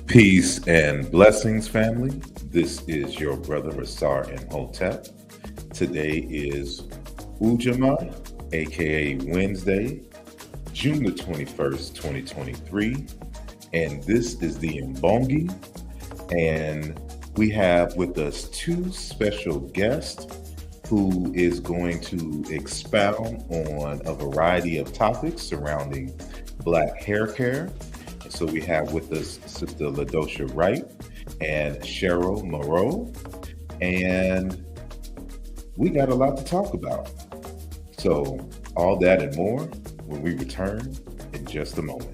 Peace and blessings, family. This is your brother asarimhotep. Today is Ujima, aka Wednesday, June the 21st, 2023. And this is the Mbongi. And we have with us two special guests who is going to expound on a variety of topics surrounding Black hair care. And so we have with us Sister Ladosha Wright and Cheryl Morrow. And we got a lot to talk about. So all that and more when we return in just a moment.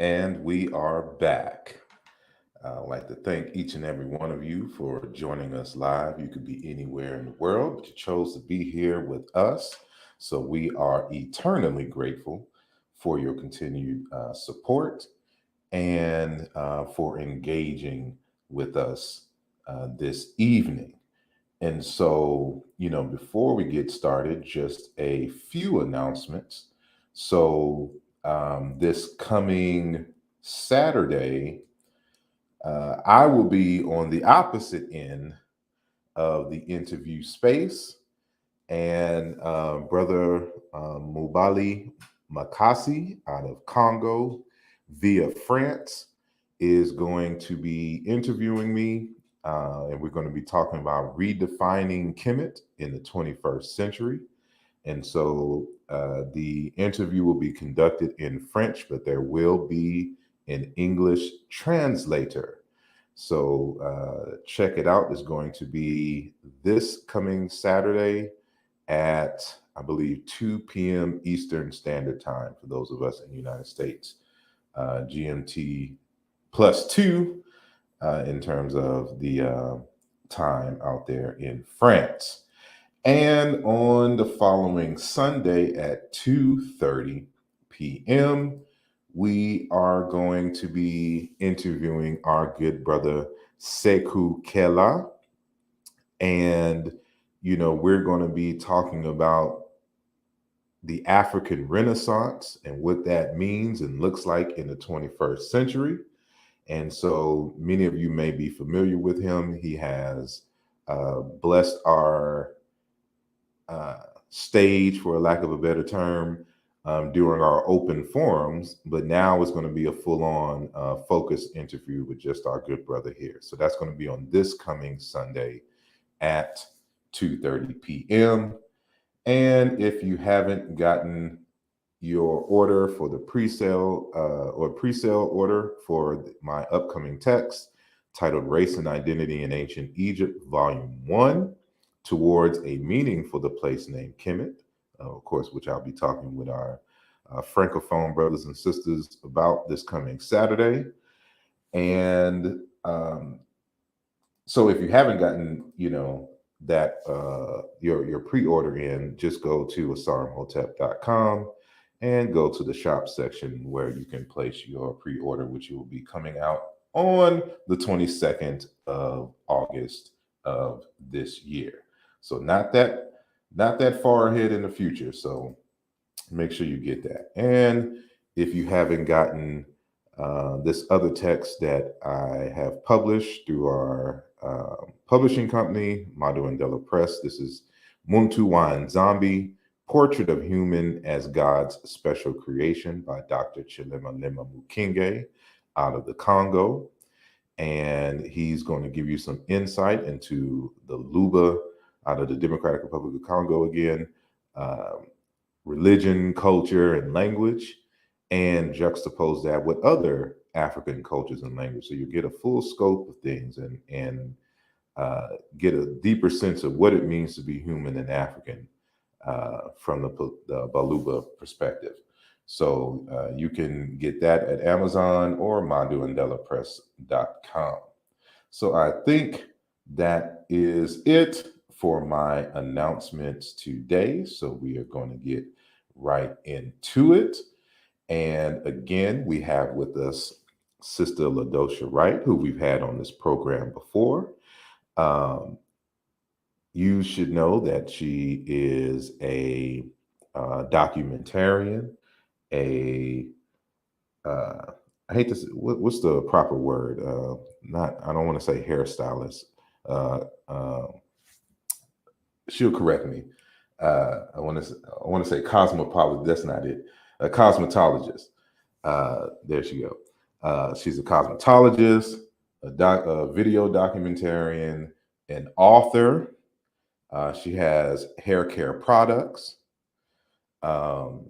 And we are back. I'd like to thank each and every one of you for joining us live. You could be anywhere in the world, but you chose to be here with us. So we are eternally grateful for your continued support and for engaging with us this evening. And so, before we get started, just a few announcements. So, this coming Saturday, I will be on the opposite end of the interview space, and Brother Mubali Makasi out of Congo via France is going to be interviewing me, and we're going to be talking about redefining Kemet in the 21st century. And so the interview will be conducted in French, but there will be an English translator. So check it out. It's going to be this coming Saturday at, I believe, 2 p.m. Eastern Standard Time for those of us in the United States. GMT +2 in terms of the time out there in France. And on the following Sunday at 2:30 p.m., we are going to be interviewing our good brother Sekou Kela. And, we're going to be talking about the African Renaissance and what that means and looks like in the 21st century. And so many of you may be familiar with him. He has blessed our stage, for a lack of a better term, during our open forums, but now it's going to be a full-on focused interview with just our good brother here. So that's going to be on this coming Sunday at 2:30 p.m. And if you haven't gotten your order for the pre-sale order for my upcoming text titled Race and Identity in Ancient Egypt, Volume 1, Towards a Meaning for the Place Named Kemet, of course, which I'll be talking with our Francophone brothers and sisters about this coming Saturday. And so if you haven't gotten, that your pre-order in, just go to asarimhotep.com and go to the shop section where you can place your pre-order, which will be coming out on the 22nd of August of this year. So not that far ahead in the future. So make sure you get that. And if you haven't gotten this other text that I have published through our publishing company, Madu and Della Press, this is Muntu Wine Zombie, Portrait of Human as God's Special Creation by Dr. Chilema Lema Mukinge out of the Congo. And he's going to give you some insight into the Luba out of the Democratic Republic of Congo again, religion, culture, and language, and juxtapose that with other African cultures and language. So you get a full scope of things and get a deeper sense of what it means to be human and African from the Baluba perspective. So you can get that at Amazon or manduandelapress.com. So I think that is it for my announcements today. So we are going to get right into it. And again, we have with us Sister Ladosha Wright, who we've had on this program before. Um, you should know that she is a documentarian, a uh, I hate to say, what's the proper word? Not I don't want to say hairstylist. Uh, uh, she'll correct me. I want to say cosmopolitan. That's not it. A cosmetologist. There she go. She's a cosmetologist, a video documentarian, an author. She has hair care products.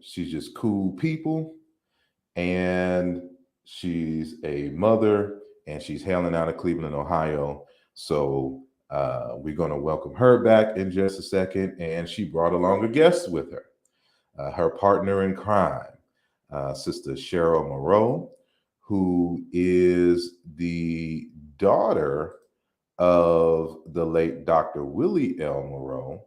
She's just cool people, and she's a mother, and she's hailing out of Cleveland, Ohio. So we're going to welcome her back in just a second, and she brought along a guest with her, her partner in crime, Sister Cheryl Morrow, who is the daughter of the late Dr. Willie L. Morrow,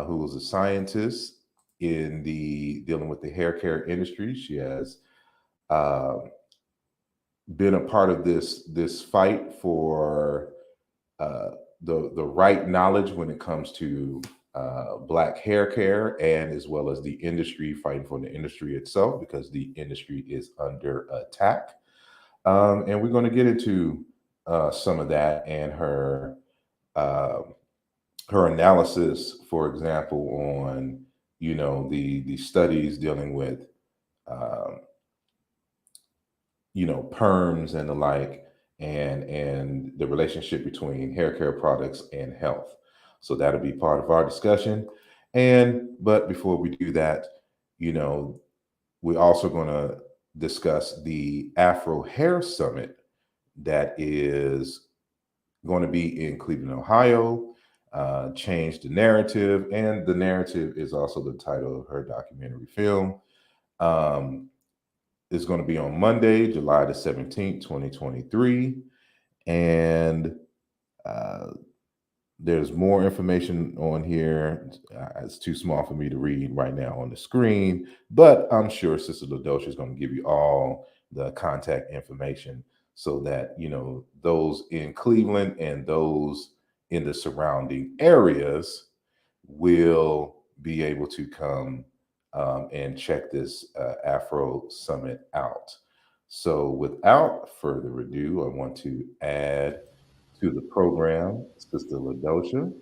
who was a scientist in the dealing with the hair care industry. She has uh, been a part of this fight for uh, the right knowledge when it comes to black hair care, and as well as the industry, fighting for the industry itself, because the industry is under attack. And we're going to get into some of that and uh, her analysis, for example, on the studies dealing with um, perms and the like, and the relationship between hair care products and health. So that'll be part of our discussion. But before we do that, you know, we're also going to discuss the Afro Hair Summit that is going to be in Cleveland, Ohio. Change the narrative, and the narrative is also the title of her documentary film. Um, it's going to be on Monday, July the 17th, 2023. And uh, there's more information on here. It's too small for me to read right now on the screen, but I'm sure Sister Ladosha is going to give you all the contact information so that, those in Cleveland and those in the surrounding areas will be able to come and check this Afro Summit out. So, without further ado, I want to add to the program Sister Ladosha.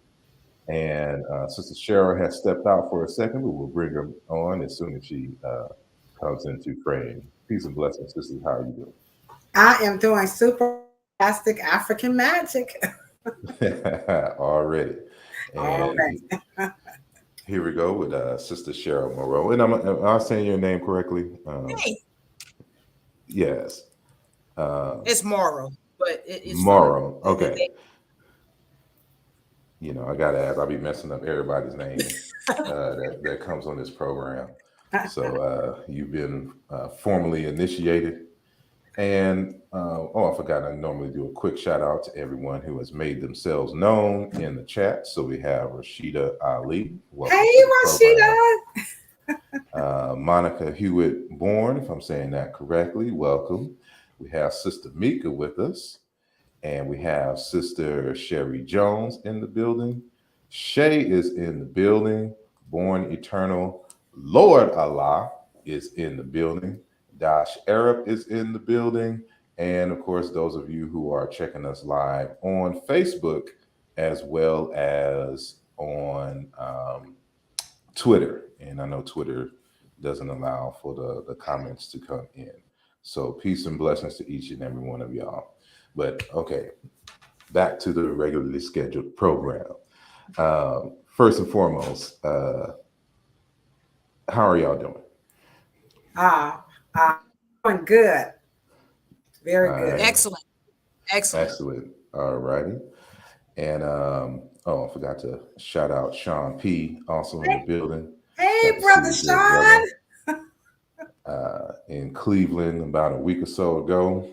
And Sister Cheryl has stepped out for a second, but we'll bring her on as soon as she comes into frame. Peace and blessings, sisters. How are you I am doing super fantastic African magic. doing? Already. All And right. here we go with Sister Cheryl Morrow. And am I saying your name correctly? Hey, Yes. Uh, it's Morrow, but it's fine. Morrow. Okay. I got to ask, I'll be messing up everybody's name that comes on this program. So you've been formally initiated. And I forgot, I normally do a quick shout out to everyone who has made themselves known in the chat. So we have Rashida Ali, welcome Hey, to the program. Rashida. Monica Hewitt Bourne, if I'm saying that correctly, welcome. We have Sister Mika with us, and we have Sister Sherry Jones in the building. Shay is in the building. Born Eternal Lord Allah is in the building. Dash Arab is in the building. And of course, those of you who are checking us live on Facebook as well as on Twitter. And I know Twitter doesn't allow for the comments to come in. So peace and blessings to each and every one of y'all. But okay, back to the regularly scheduled program. First and foremost, How are y'all doing? Uh, uh, doing good. All Very good. right. Excellent. Excellent. Excellent. All righty. And oh, I forgot to shout out Sean P. also in the building. Hey, Got to see Brother the good brother Sean. in Cleveland about a week or so ago.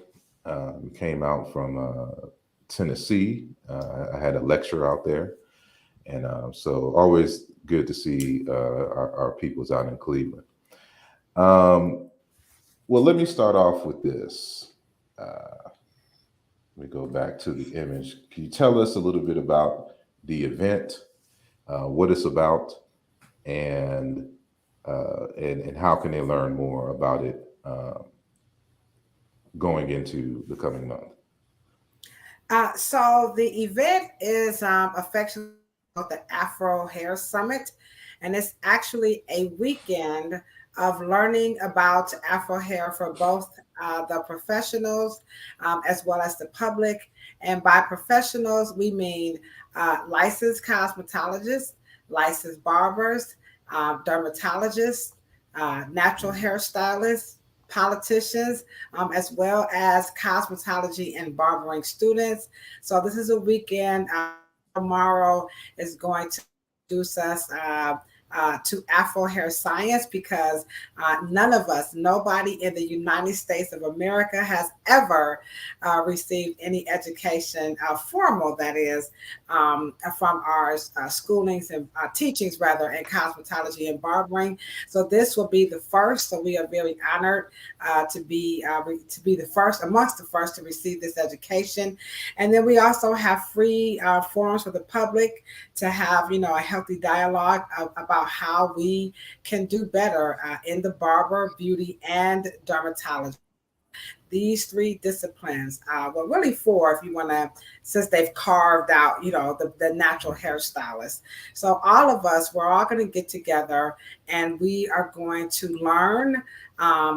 We came out from Tennessee. I had a lecture out there, and so always good to see our peoples out in Cleveland. Um, well, let me start off with this. Let me go back to the image. Can you tell us a little bit about the event, what it's about, and and how can they learn more about it going into the coming month? So the event is affectionately called the Afro Hair Summit, and it's actually a weekend of learning about Afro hair for both the professionals as well as the public. And by professionals, we mean licensed cosmetologists, licensed barbers, dermatologists, natural hairstylists, politicians, as well as cosmetology and barbering students. So this is a weekend. Morrow is going to introduce us to Afro hair science because none of us, nobody in the United States of America has ever received any education, formal that is, from our schoolings and teachings rather in cosmetology and barbering. So this will be the first. So we are very honored to be the first amongst the first to receive this education. And then we also have free forums for the public to have a healthy dialogue about how we can do better in the barber, beauty, and dermatology. These three disciplines, well, really four, if you want to, since they've carved out, the natural hairstylist. So all of us, we're all going to get together and we are going to learn.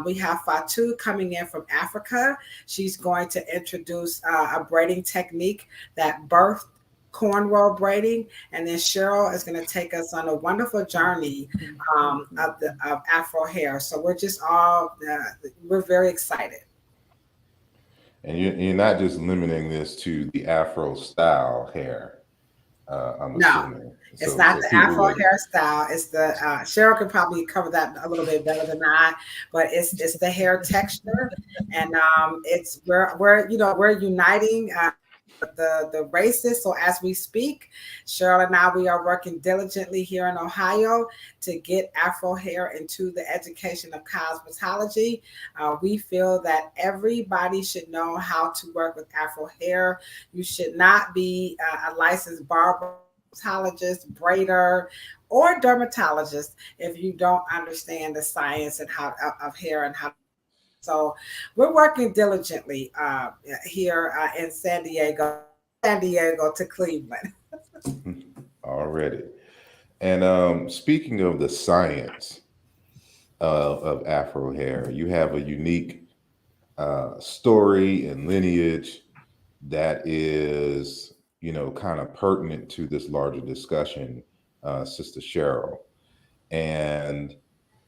We have Fatu coming in from Africa. She's going to introduce a braiding technique that birthed cornrow braiding, and then Cheryl is going to take us on a wonderful journey of Afro hair. So we're just all we're very excited. And you're not just limiting this to the Afro style hair, I'm No, assuming. it's So not the people Afro would. hairstyle. It's the Cheryl could probably cover that a little bit better than I, but it's the hair texture, and it's we're uniting. The races. So as we speak, Cheryl and I, we are working diligently here in Ohio to get Afro hair into the education of cosmetology. We feel that everybody should know how to work with Afro hair. You should not be a licensed barber, braider, or dermatologist if you don't understand the science and how of hair and how. So we're working diligently here in San Diego to Cleveland. Already. And speaking of the science of Afro hair, you have a unique story and lineage that is, kind of pertinent to this larger discussion, Sister Cheryl. And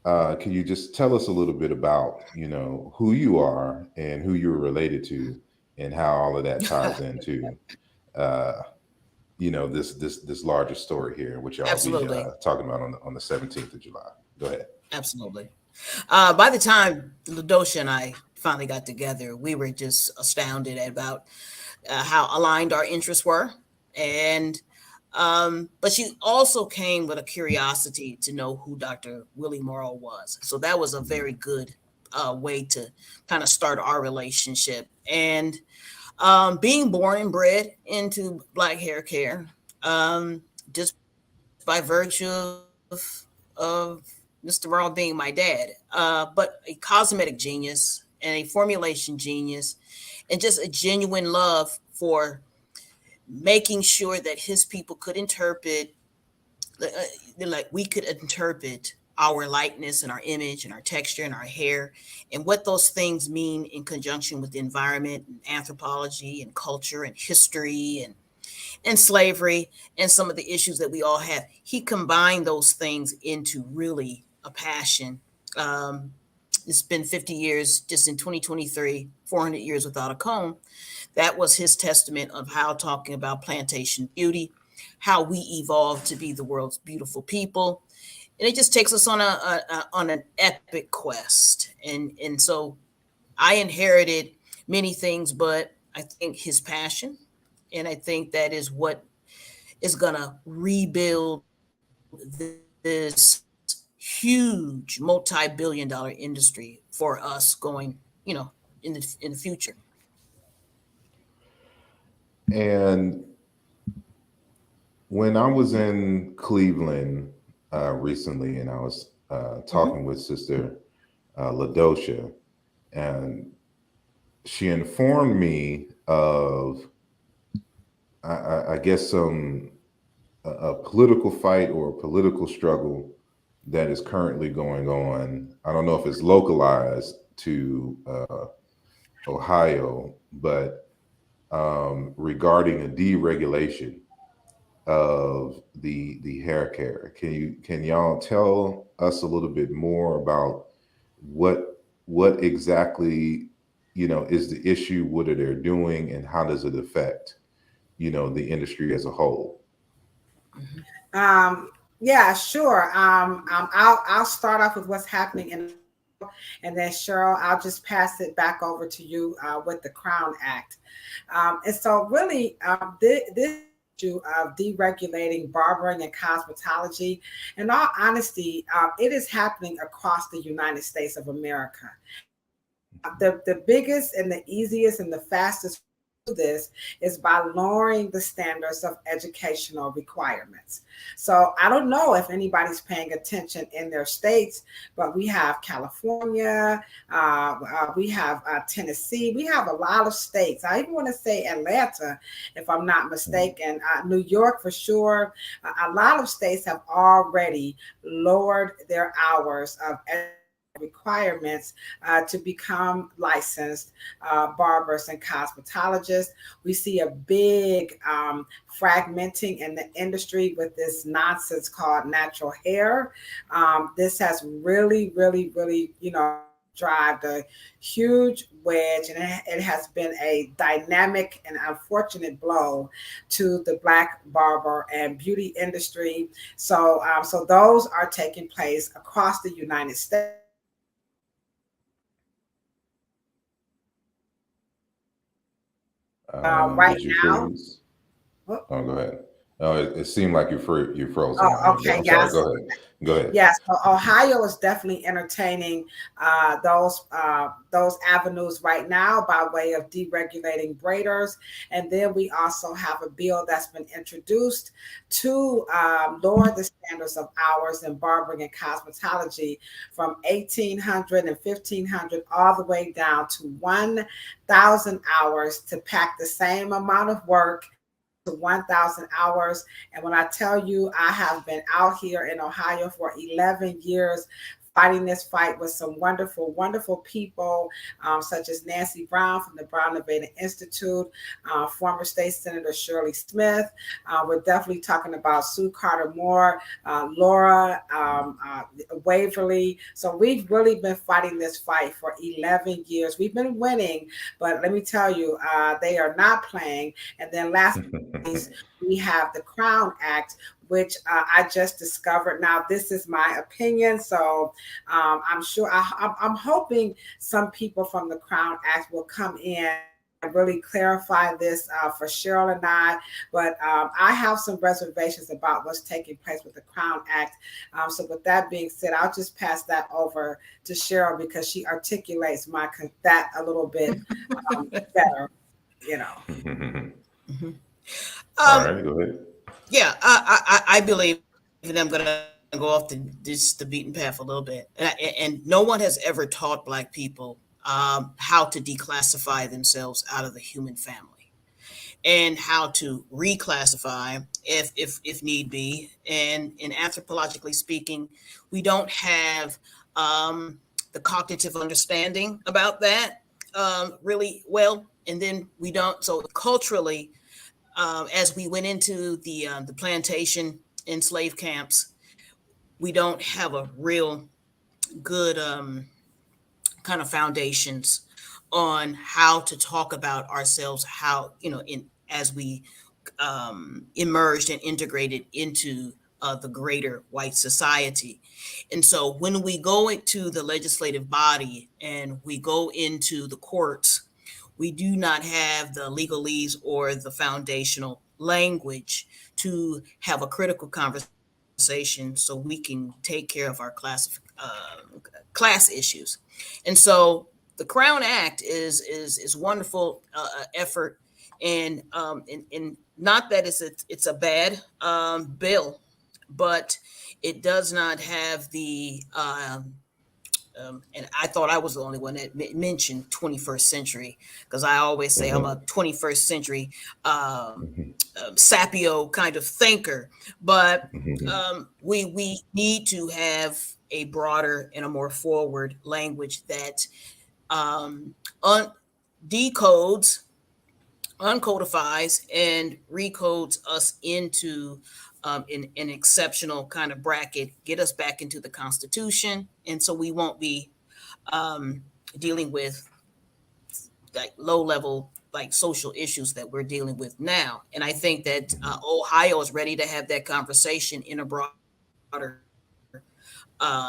can you just tell us a little bit about, who you are and who you're related to, and how all of that ties into, uh, this larger story here, which I'll be Absolutely. talking about on the 17th of July. Go ahead. Absolutely. By the time Ladosha and I finally got together, we were just astounded about how aligned our interests were. And but she also came with a curiosity to know who Dr. Willie Morrow was. So that was a very good way to kind of start our relationship. And being born and bred into Black hair care, just by virtue of Mr. Morrow being my dad, but a cosmetic genius and a formulation genius, and just a genuine love for making sure that his people could interpret, like we could interpret our likeness and our image and our texture and our hair and what those things mean in conjunction with the environment and anthropology and culture and history and slavery and some of the issues that we all have. He combined those things into really a passion. It's been 50 years just in 2023, 400 years without a comb. That was his testament of how talking about plantation beauty, how we evolved to be the world's beautiful people. And it just takes us on on an epic quest. And so I inherited many things, but I think his passion, and I think that is what is gonna rebuild this huge multi-billion-dollar industry for us going, in the future. And when I was in Cleveland recently, and I was Mhm. talking with Sister Ladosha, and she informed me of, I guess, a political fight or a political struggle that is currently going on. I don't know if it's localized to Ohio, but regarding a deregulation of the hair care. Can y'all tell us a little bit more about what exactly is the issue? What are they doing, and how does it affect the industry as a whole? Mhm. Um, yeah, sure. I'll start off with what's happening in, and then Cheryl, I'll just pass it back over to you with the Crown Act. And so, really, this issue of deregulating barbering and cosmetology, in all honesty, it is happening across the United States of America. The biggest and the easiest and the fastest to this is by lowering the standards of educational requirements. So I don't know if anybody's paying attention in their states, but we have California, we have Tennessee, we have a lot of states. I even want to say Atlanta, if I'm not mistaken, New York for sure. A lot of states have already lowered their hours of requirements to become licensed barbers and cosmetologists. We see a big fragmenting in the industry with this nonsense called natural hair. This has really, really, really, drive a huge wedge, and it has been a dynamic and unfortunate blow to the Black barber and beauty industry. So those are taking place across the United States. Right Did you now. freeze? Oh, Oh, go ahead. Oh, it seemed like you froze on my end, but okay, I'm sorry. yes. Go ahead. Go ahead. Yes, so Ohio is definitely entertaining those avenues right now by way of deregulating braiders, and then we also have a bill that's been introduced to lower the standards of hours in barbering and cosmetology from 1,800 and 1,500 all the way down to 1,000 hours to pack the same amount of work to 1,000 hours. And when I tell you, I have been out here in Ohio for 11 years fighting this fight with some wonderful, wonderful people, such as Nancy Brown from the Brown Nevada Institute, former State Senator Shirley Smith. We're definitely talking about Sue Carter Moore, Laura Waverly. So we've really been fighting this fight for 11 years. We've been winning, but let me tell you, they are not playing. And then last we have the Crown Act, which I just discovered. Now, this is my opinion, so I'm sure I'm hoping some people from the Crown Act will come in and really clarify this for Cheryl and I. But I have some reservations about what's taking place with the Crown Act. So, with that being said, I'll just pass that over to Cheryl because she articulates that a little bit better. You know. Mhm. All Um, right, go ahead. yeah, I believe, and I'm gonna go off the beaten path a little bit, and no one has ever taught Black people how to declassify themselves out of the human family, and how to reclassify if need be. And anthropologically speaking, we don't have the cognitive understanding about that really well, and then we don't. So culturally, as we went into the plantation and slave camps, we don't have a real good kind of foundations on how to talk about ourselves, how, in as we emerged and integrated into the greater white society. And so when we go into the legislative body and we go into the courts, we do not have the legalese or the foundational language to have a critical conversation so we can take care of our class issues. And so the Crown Act is wonderful effort, and not that it's a bad bill, but it does not have the and I thought I was the only one that mentioned 21st century, because I always say I'm Hmm. a 21st century Hmm. sapio kind of thinker, but Hmm. we need to have a broader and a more forward language that um, un- decodes, uncodifies, and recodes us into an exceptional kind of bracket, get us back into the Constitution, and so we won't be um, dealing with like low level like social issues that we're dealing with now. And I think that Ohio is ready to have that conversation in a broader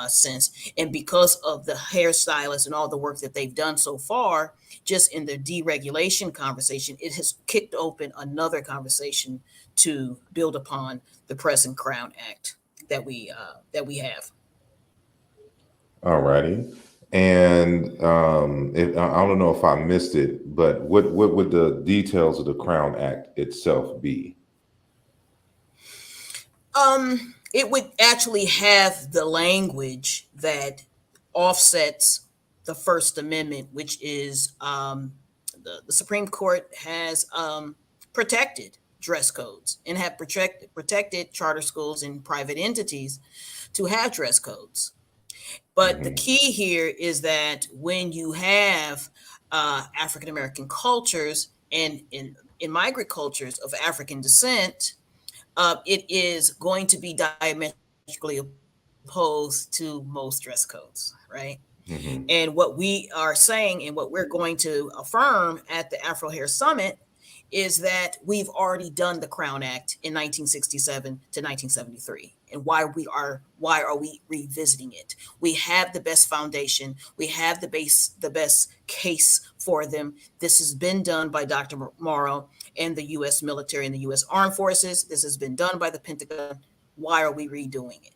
sense. And because of the hairstylists and all the work that they've done so far, just in the deregulation conversation, it has kicked open another conversation to build upon the present Crown Act that we have. All righty. And I don't know if I missed it, but what would the details of the Crown Act itself be? It would actually have the language that offsets the First Amendment, which is the Supreme Court has protected dress codes and have protected charter schools and private entities to have dress codes. But the Hmm. key here is that when you have African American cultures and in migrant cultures of African descent, it is going to be diametrically opposed to most dress codes, right? And what we are saying and what we're going to affirm at the Afro Hair Summit is that we've already done the Crown Act in 1967 to 1973. And why are we revisiting it? We have the best foundation. We have the best case for them. This has been done by Dr. Morrow and the US military and the US Armed Forces. This has been done by the Pentagon. Why are we redoing it?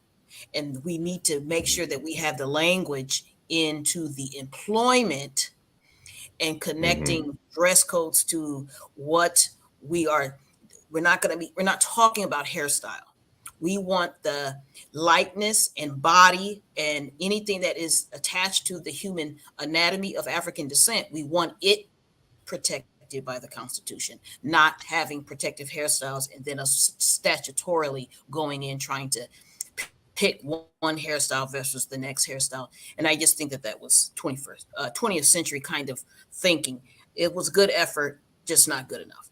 And we need to make sure that we have the language into the employment and Hmm. connecting dress codes to what we are. We're not talking about hairstyle. We want the lightness and body and anything that is attached to the human anatomy of African descent. We want it protected by the Constitution, not having protective hairstyles and then us statutorily going in trying to pick one hairstyle versus the next hairstyle. And I just think that that was 20th century kind of thinking. It was good effort, just not good enough.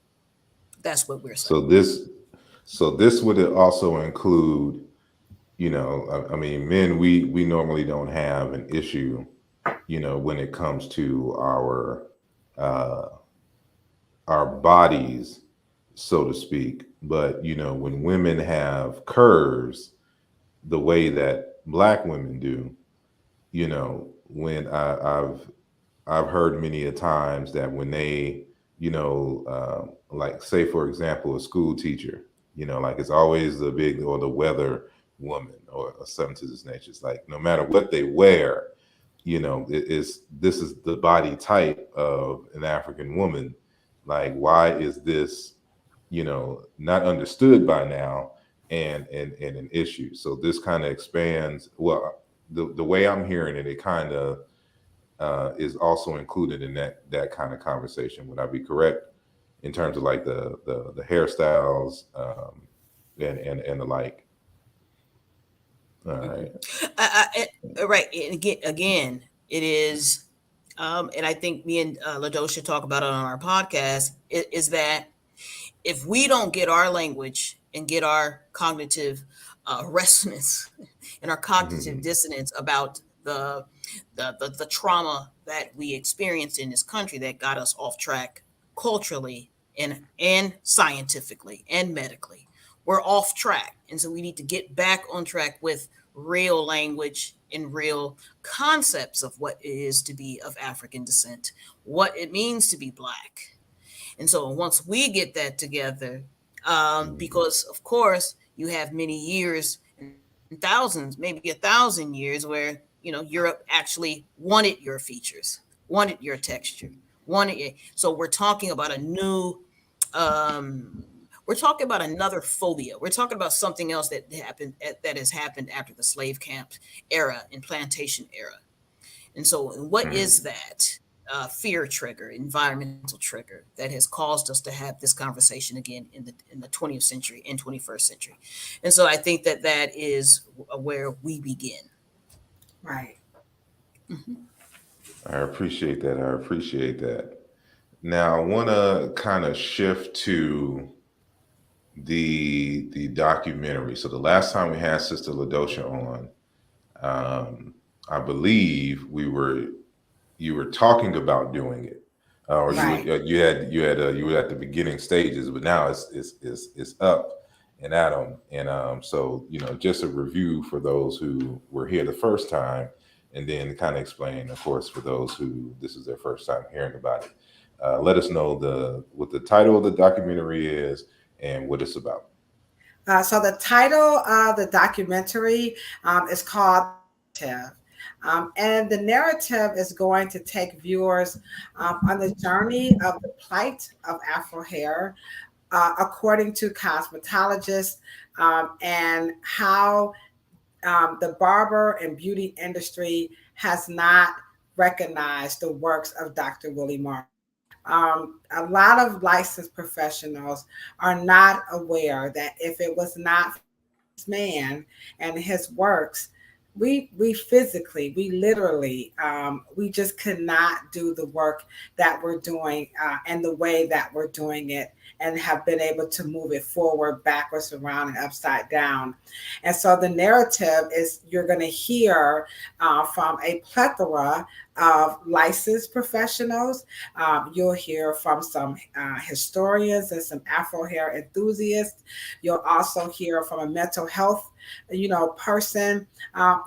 That's what we're saying. So this would also include, I mean, men, we normally don't have an issue, when it comes to uh, our bodies, so to speak. But when women have curves, the way that black women do, when I've heard many a times that when they, like say for example, a school teacher, like it's always the big or the weather woman or something to this nature. It's like no matter what they wear, this is the body type of an African woman. Like, why is this, not understood by now and an issue? So this kind of expands. Well, the way I'm hearing it, it kind of is also included in that kind of conversation. Would I be correct in terms of like the hairstyles and the like? All Mhm. right. Right. And again, it is, and I think me and Ladosha talk about it on our podcast, is that if we don't get our language and get our cognitive resonance and our cognitive Hmm. dissonance about the the trauma that we experienced in this country that got us off track culturally and scientifically and medically. We're off track, and so we need to get back on track with real language and real concepts of what it is to be of African descent, what it means to be black. And so once we get that together, Mhm. because of course you have many years and thousands, maybe 1,000 years where, Europe actually wanted your features, wanted your texture, wanted it. So we're talking about a new, we're talking about another phobia. We're talking about something else that has happened after the slave camp era and plantation era. And so, what is Mhm. that fear trigger, environmental trigger that has caused us to have this conversation again in the 20th century and 21st century? And so, I think that that is where we begin. Right. Mhm. I appreciate that. I appreciate that. Now, I want to kind of shift to the documentary. So the last time we had Sister Ladosha on, um, I believe you were talking about doing it, or Right. you were at the beginning stages, but now it's up and at 'em. And so just a review for those who were here the first time, and then kind of explain, of course, for those who this is their first time hearing about it. Let us know the what the title of the documentary is and what it's about. So the title of the documentary is called Narrative. And the narrative is going to take viewers on the journey of the plight of Afro hair, according to cosmetologists, and how the barber and beauty industry has not recognized the works of Dr. Willie Morrow. A lot of licensed professionals are not aware that if it was not for this man and his works, we physically, we literally, we just could not do the work that we're doing and the way that we're doing it, and have been able to move it forward, backwards, around, and upside down. And so the narrative is you're going to hear from a plethora of licensed professionals. You'll hear from some historians and some Afro hair enthusiasts. You'll also hear from a mental health, person.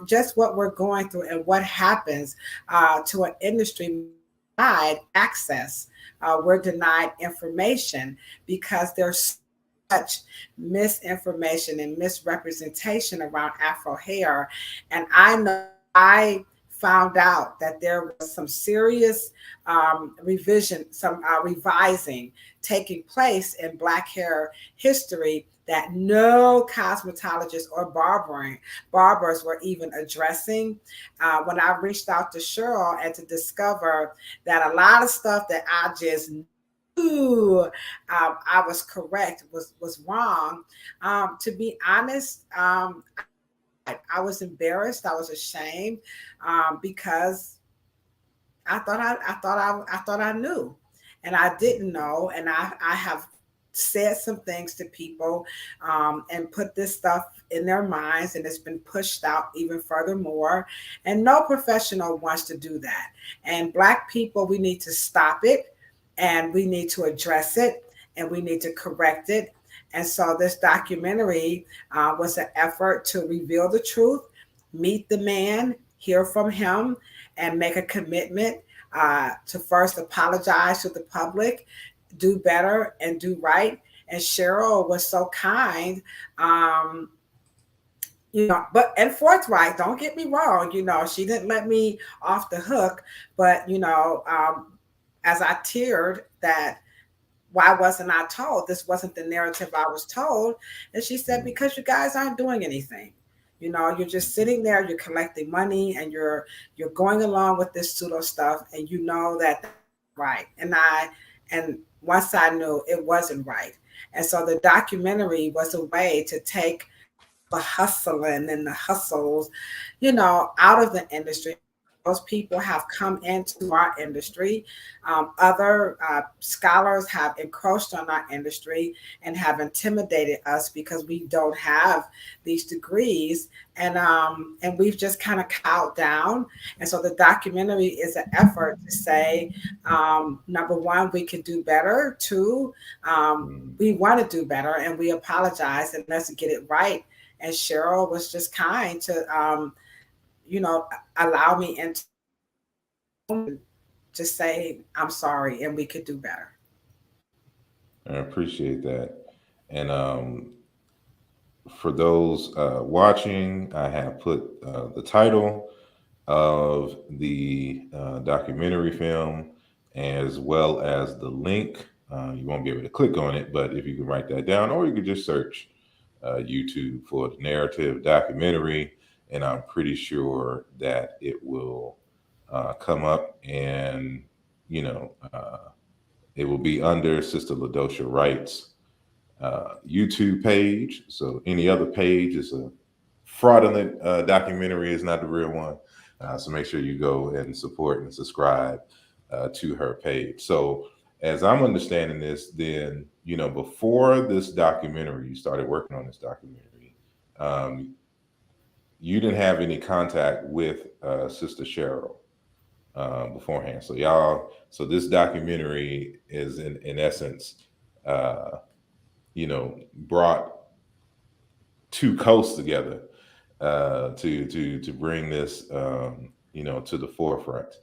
Just what we're going through and what happens to an industry denied access. We're denied information because there's much misinformation and misrepresentation around Afro hair. And I know I found out that there was some serious revision, some revising taking place in Black hair history that no cosmetologists or barbers were even addressing. When I reached out to Cheryl and to discover that a lot of stuff that I just knew I was correct was wrong. To be honest, I was embarrassed. I was ashamed because I thought I knew, and I didn't know. And I have said some things to people and put this stuff in their minds, and it's been pushed out even furthermore. And no professional wants to do that. And Black people, we need to stop it, and we need to address it, and we need to correct it. And so this documentary was an effort to reveal the truth, meet the man, hear from him, and make a commitment to first apologize to the public, do better, and do right. And Cheryl was so kind, um, but and forthright. Don't get me wrong. She didn't let me off the hook, but as I teared that why wasn't I told? This wasn't the narrative I was told. And she said, because you guys aren't doing anything. You're just sitting there, you're collecting money, and you're going along with this pseudo stuff, and you know that that's right. And once I knew it wasn't right. And so the documentary was a way to take all the hustling and the hustles, out of the industry. those people have come into our industry. Other scholars have encroached on our industry and have intimidated us because we don't have these degrees, and we've just kind of cowed down. And so the documentary is an effort to say, number one, we can do better. Two, Mm. we want to do better, and we apologize, and let's get it right. And Cheryl was just kind to, you know, allow me into just say I'm sorry and we could do better. I appreciate that. And for those watching, I have put the title of the documentary film as well as the link. You won't be able to click on it, but if you can write that down, or you could just search YouTube for the narrative documentary, and I'm pretty sure that it will come up, and you know, it will be under Sister Ladosha Wright's YouTube page. So any other page is a fraudulent documentary, is not the real one. So make sure you go and support and subscribe to her page. So as I'm understanding this, then before this documentary, you started working on this documentary. Um, you didn't have any contact with Sister Cheryl beforehand. So so this documentary is in essence, uh, brought two coasts together to bring this to the forefront.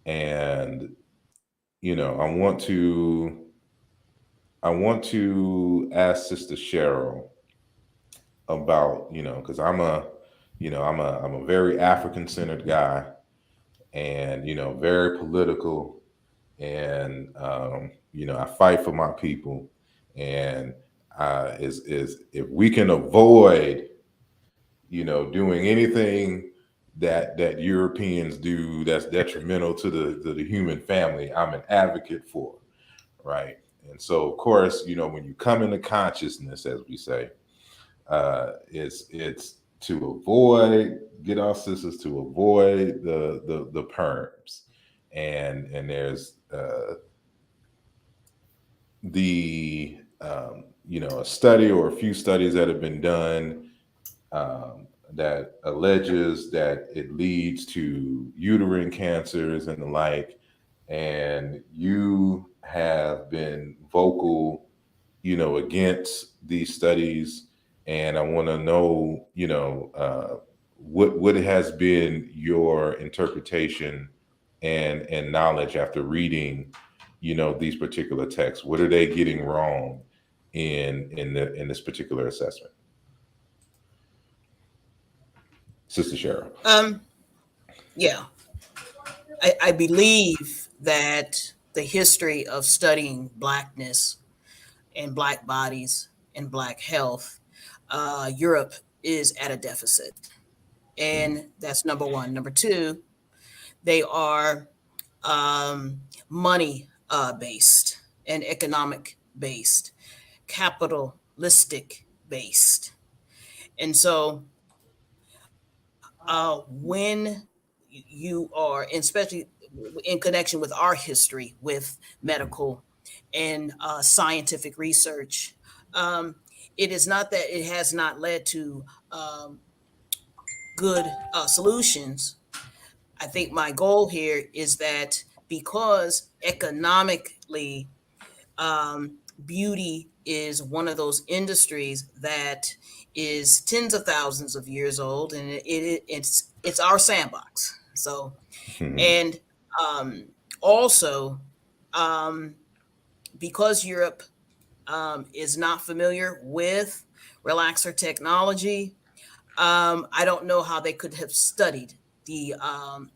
And I want to ask Sister Cheryl about because I'm a very African centered guy, and very political, and I fight for my people, and is if we can avoid doing anything that Europeans do that's detrimental to the human family, I'm an advocate for, right? And so, of course, when you come into consciousness, as we say, it's to avoid get our sisters to avoid the perms, and there's the a study or a few studies that have been done um, that alleges that it leads to uterine cancers and the like. And you have been vocal, against these studies. And I want to know, what has been your interpretation and knowledge after reading, these particular texts. What are they getting wrong in this particular assessment, Sister Cheryl? Yeah, I believe that the history of studying blackness and black bodies and black health, Europe is at a deficit. And that's number one. Number two, they are money based and economic based, capitalistic based. And so when you are, and especially in connection with our history with medical and scientific research, um, it is not that it has not led to good solutions. I think my goal here is that because economically, um, beauty is one of those industries that is tens of thousands of years old, and it's our sandbox. So, and um, also um, because Europe is not familiar with relaxer technology, I don't know how they could have studied the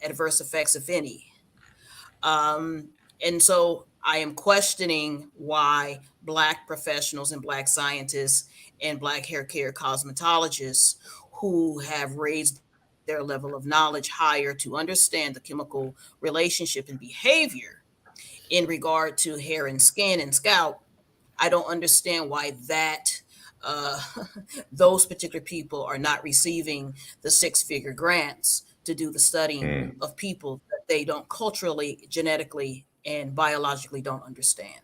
adverse effects, if any. Um, and so I am questioning why Black professionals and Black scientists and Black hair care cosmetologists who have raised their level of knowledge higher to understand the chemical relationship and behavior in regard to hair and skin and scalp, I don't understand why uh, those particular people are not receiving the six-figure grants to do the studying mm, of people that they don't culturally, genetically, and biologically don't understand.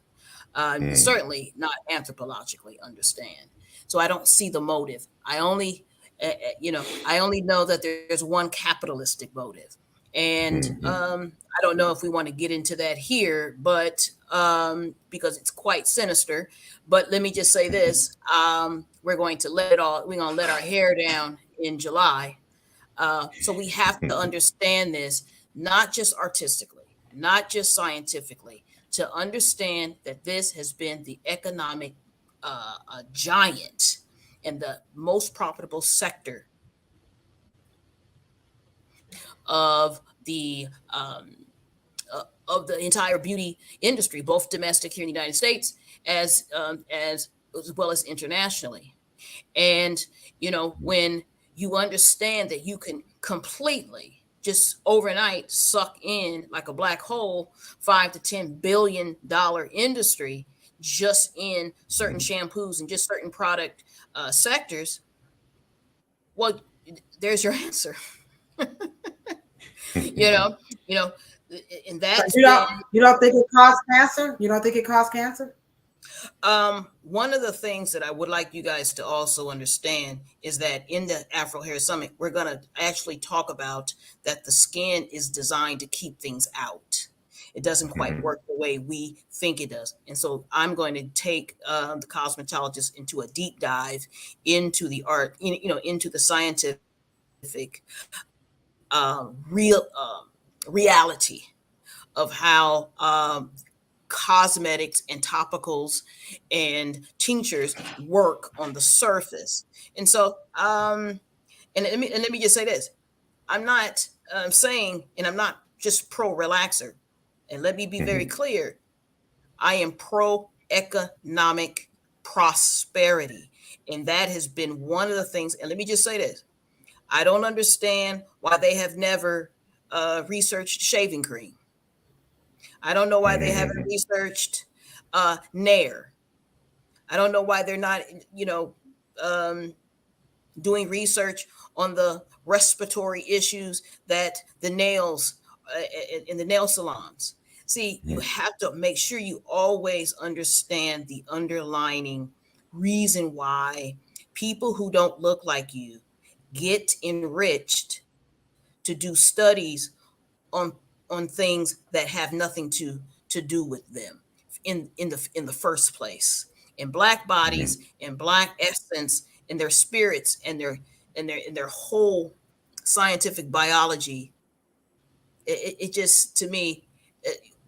mm, Certainly not anthropologically understand. So I don't see the motive. I only know that there's one capitalistic motive, and mm, I don't know if we want to get into that here, but because it's quite sinister. But let me just say this: we're going to let our hair down in July, so we have to mm. understand this, not just artistically, not just scientifically, to understand that this has been the economic giant and the most profitable sector of the entire beauty industry, both domestic here in the United States as well as internationally. And when you understand that you can completely just overnight suck in like a black hole $5 to $10 billion industry just in certain shampoos and just certain product sectors, well, there's your answer. you know, you know, and So that's you been don't think it caused cancer? You don't think it caused cancer? one of the things that I would like you guys to also understand is that in the Afro Hair Summit, we're going to actually talk about that the skin is designed to keep things out. It doesn't quite Mhm, work the way we think it does. And so I'm going to take the cosmetologist into a deep dive into the art, into the scientific reality of how cosmetics and topicals and tinctures work on the surface. And so, and let me just say this: I'm not saying, and I'm not just pro relaxer. And let me be very mhm, clear: I am pro economic prosperity, and that has been one of the things. And let me just say this: I don't understand why they have never researched shaving cream. I don't know why they haven't mhm, researched Nair. I don't know why they're not, you know, um, doing research on the respiratory issues that the nails in the nail salons. See, you mhm, have to make sure you always understand the underlining reason why people who don't look like you get enriched to do studies on things that have nothing to do with them in the first place. In black bodies, mhm. in black essence, in their spirits, and their whole scientific biology, it just to me,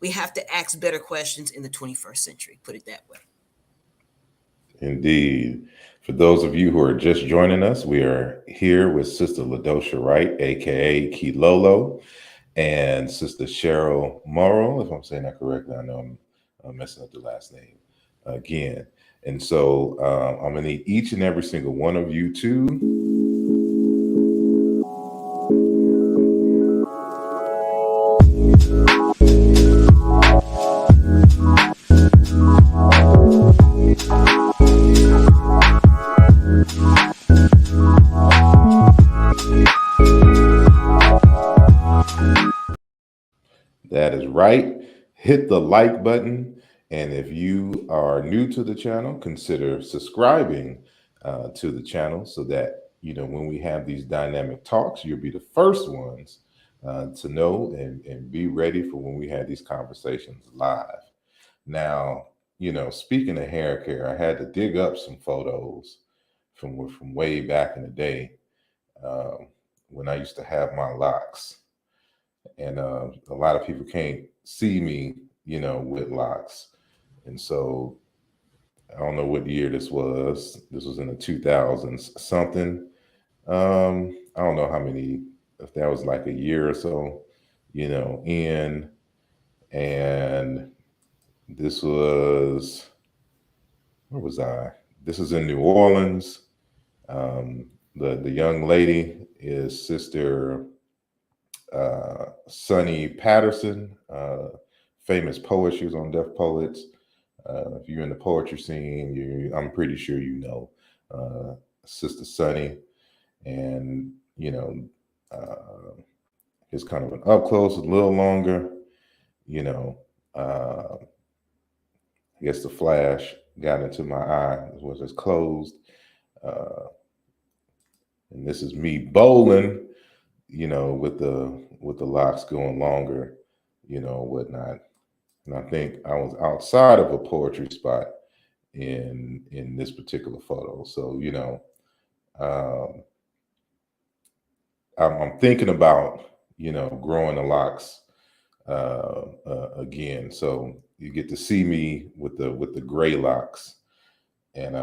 we have to ask better questions in the 21st century. Put it that way. Indeed. For those of you who are just joining us, we are here with Sister Ladosha Wright, aka Kilolo, and Sister Cheryl Morrow, if I'm saying that correctly. I know I'm messing up the last name again. And so I'm going to need each and every single one of you to that is right. Hit the like button. And if you are new to the channel, consider subscribing to the channel so that, when we have these dynamic talks, you'll be the first ones to know and be ready for when we have these conversations live. Now, speaking of hair care, I had to dig up some photos from way back in the day um, when I used to have my locks and a lot of people can't see me, with locks. And so I don't know what year this was. This was in the 2000s something. I don't know how many, if that was like a year or so, in. And this was, where was I? This is in New Orleans. The young lady is Sister Sonny Patterson, famous poet. She was on Deaf Poets. If you're in the poetry scene, I'm pretty sure uh, Sister Sonny. And, uh, It's kind of an up close, a little longer. You know, I guess the flash got into my eye as well as closed. Uh, and this is me bowling, with the locks going longer, whatnot. And I think I was outside of a poetry spot in this particular photo. So, um, I'm thinking about, growing the locks again. So you get to see me with the gray locks, and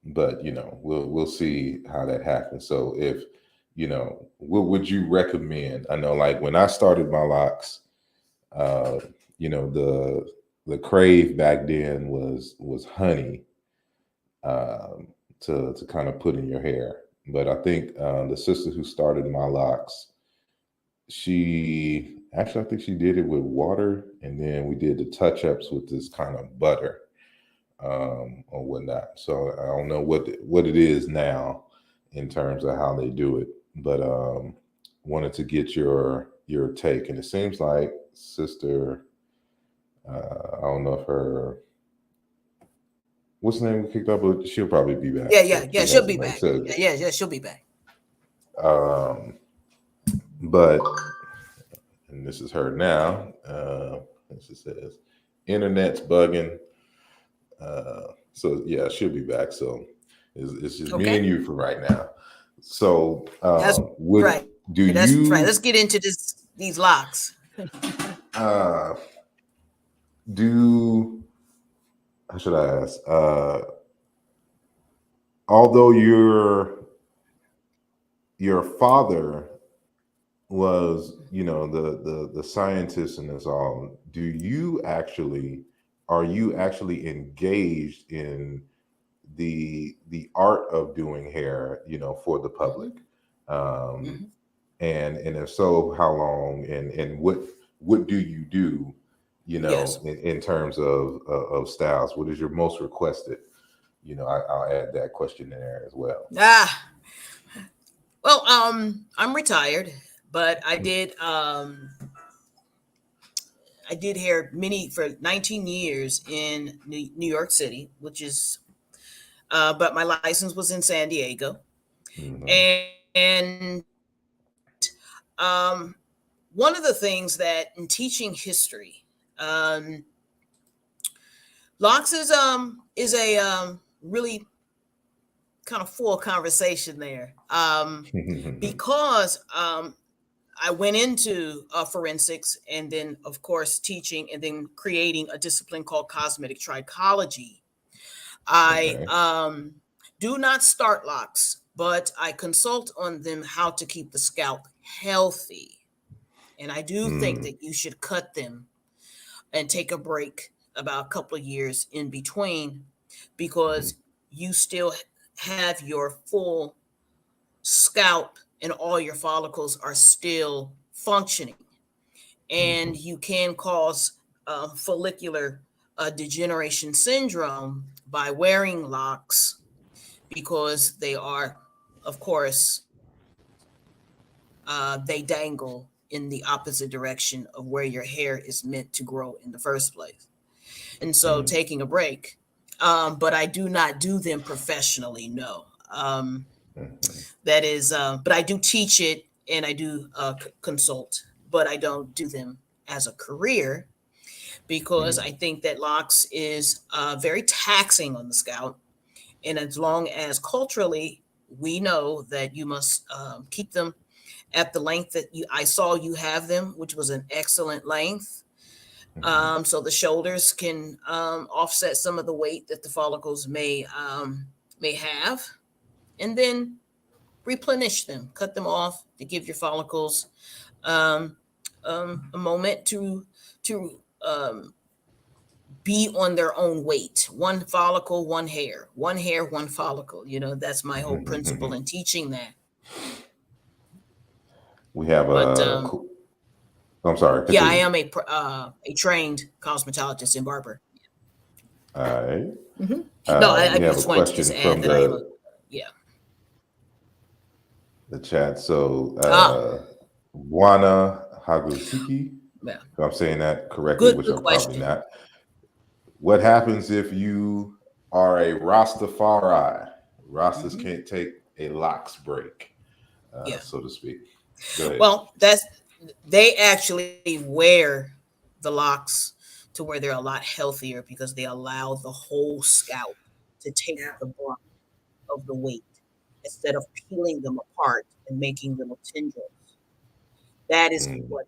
but we'll see how that happens. So if what would you recommend? I know, like when I started my locks, uh, the crave back then was honey, um, to kind of put in your hair. But I think the sister who started my locks, I think she did it with water, and then we did the touch ups with this kind of butter, or whatnot. So I don't know what it is now in terms of how they do it, but wanted to get your take. And it seems like sister, I don't know if her what's the name we kicked up, but she'll probably be back. Yeah, So yeah, she yeah. She'll be hasn't back. said. Yeah, yeah, yeah. She'll be back. Um, but and this is her now. She says, "Internet's bugging." So yeah, she'll be back. So it's just me Okay, and you for right now. So that's would right. do That's right. you Let's get into these locks. uh, do? How should I ask? Although your father was, the scientist in this all, are you actually engaged in the art of doing hair, for the public? Hmm. um Hmm. and if so, how long, and what do you do, Yes. in terms of styles? What is your most requested? I'll add that question in there as well. Ah, well, I'm retired, but I did hair many for 19 years in New York City, which is but my license was in San Diego, Mm-hmm. and um, one of the things that in teaching history, um, Lox is a really kind of full conversation there, because I went into forensics and then, of course, teaching and then creating a discipline called cosmetic trichology. I Okay. do not start locks, but I consult on them how to keep the scalp healthy. And I do think Mm. that you should cut them and take a break about a couple of years in between, because you still have your full scalp and all your follicles are still functioning. And Mhm. you can cause follicular degeneration syndrome by wearing locks, because they are, of course, they dangle in the opposite direction of where your hair is meant to grow in the first place. And so Mm. taking a break, but I do not do them professionally, no. Mhm. That is, but I do teach it and I do consult, but I don't do them as a career, because Mm. I think that locks is very taxing on the scalp. And as long as culturally we know that you must keep them at the length that I saw you have them, which was an excellent length, Mhm. so the shoulders can offset some of the weight that the follicles may have, and then replenish them, cut them off to give your follicles um, a moment to be on their own weight. One follicle, one hair, one follicle. That's my whole principle Mhm. in teaching that. We have But I'm sorry, yeah, I continue. am a trained cosmetologist and barber. All right. Hmm. No, I We have a just wanted to just question add from that I am a, the yeah. the chat. So Ah. Wana Hagusiki. Yeah. If I'm saying that correctly, Good, which good I'm probably question. not. What happens if you are a Rastafari? Rastas Hmm. can't take a locks break, Yeah. so to speak. Go ahead. Well, they actually wear the locks to where they're a lot healthier because they allow the whole scalp to take Yeah. the brunt of the weight instead of peeling them apart and making little tendrils. That is Mm, what,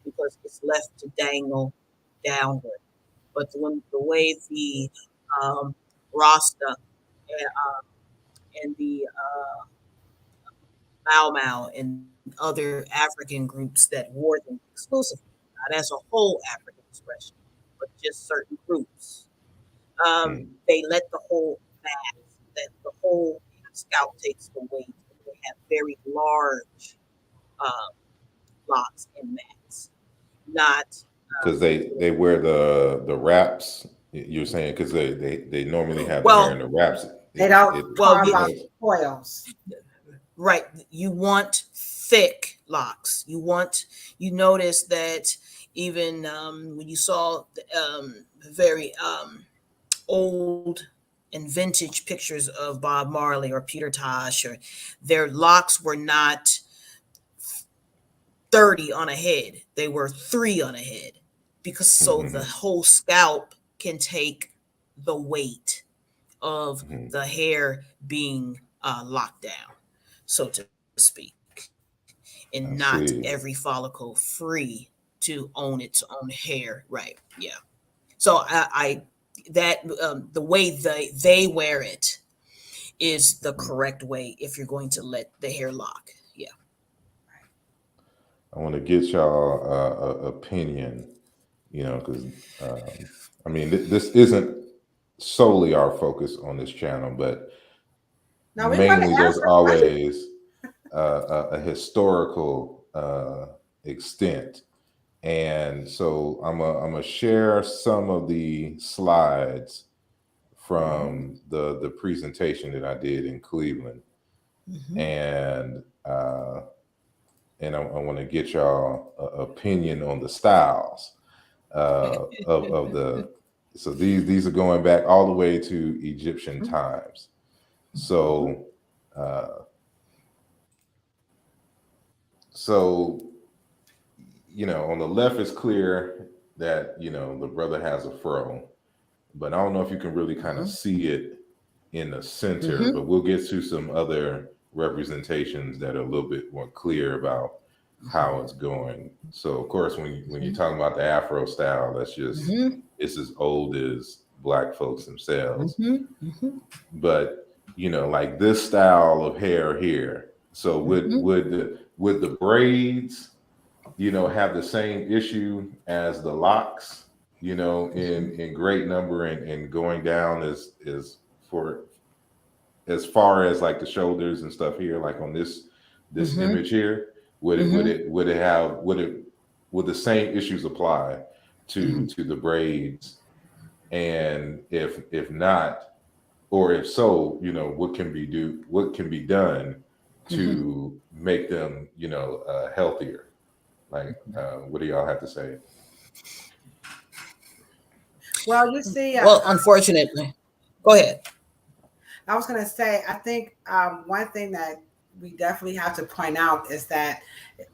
because it's left to dangle downward. But the way the Rasta and the Mau Mau and other African groups that wore them exclusively, not as a whole African expression, but just certain groups. mm. They let the whole that the whole scalp takes the weight, and they have very large uh, locks and mats. Not Because they wear the wraps. You're saying because they normally have the hair in well, the wraps. They It don't it well, carve it out has. the coils. right. You want thick locks. You notice that even when you saw very old and vintage pictures of Bob Marley or Peter Tosh, or their locks were not 30 on a head, they were 3 on a head, because so the Mhm, whole scalp can take the weight of mhm. the hair being locked down, so to speak, and not I every see. follicle free to own its own hair. Right. Yeah. So I that the way they wear it is the Mhm. correct way if you're going to let the hair lock. Yeah. I want to get y'all opinion. Because I mean, this isn't solely our focus on this channel, but Now we want to mainly there's answer questions. always a historical extent. And so I'm gonna share some of the slides Hmm. from the presentation that I did in Cleveland, Hmm. and I want to get y'all opinion on the styles of the. So these are going back all the way to Egyptian times. Hmm. So uh, so on the left it's clear that the brother has a fro, but I don't know if you can really kind of Hmm. see it in the center. Hmm. But we'll get to some other representations that are a little bit more clear about how it's going. So of course, when you're talking about the Afro style, that's just Hmm. it's as old as Black folks themselves. Hmm. Hmm. But like this style of hair here. So Hmm. would the braids have the same issue as the locks, in great number and going down as for as far as like the shoulders and stuff here, like on this Hmm. image here, would the same issues apply to Hmm. to the braids? And if not, or if so, what can be done Hmm. to make them healthier? Like, what do y'all have to say? Well, you see, Well, unfortunately, go ahead. I was going to say, I think one thing that we definitely have to point out is that,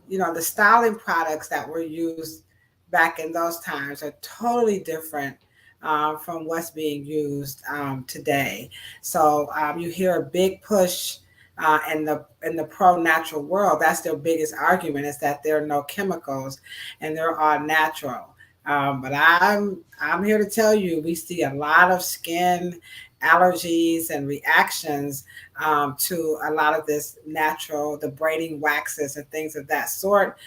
the styling products that were used back in those times are totally different from what's being used today. So you hear a big push in the pro natural world. That's their biggest argument, is that there are no chemicals and they're all natural. But I'm here to tell you, we see a lot of skin allergies and reactions to a lot of this natural, the braiding waxes and things of that sort.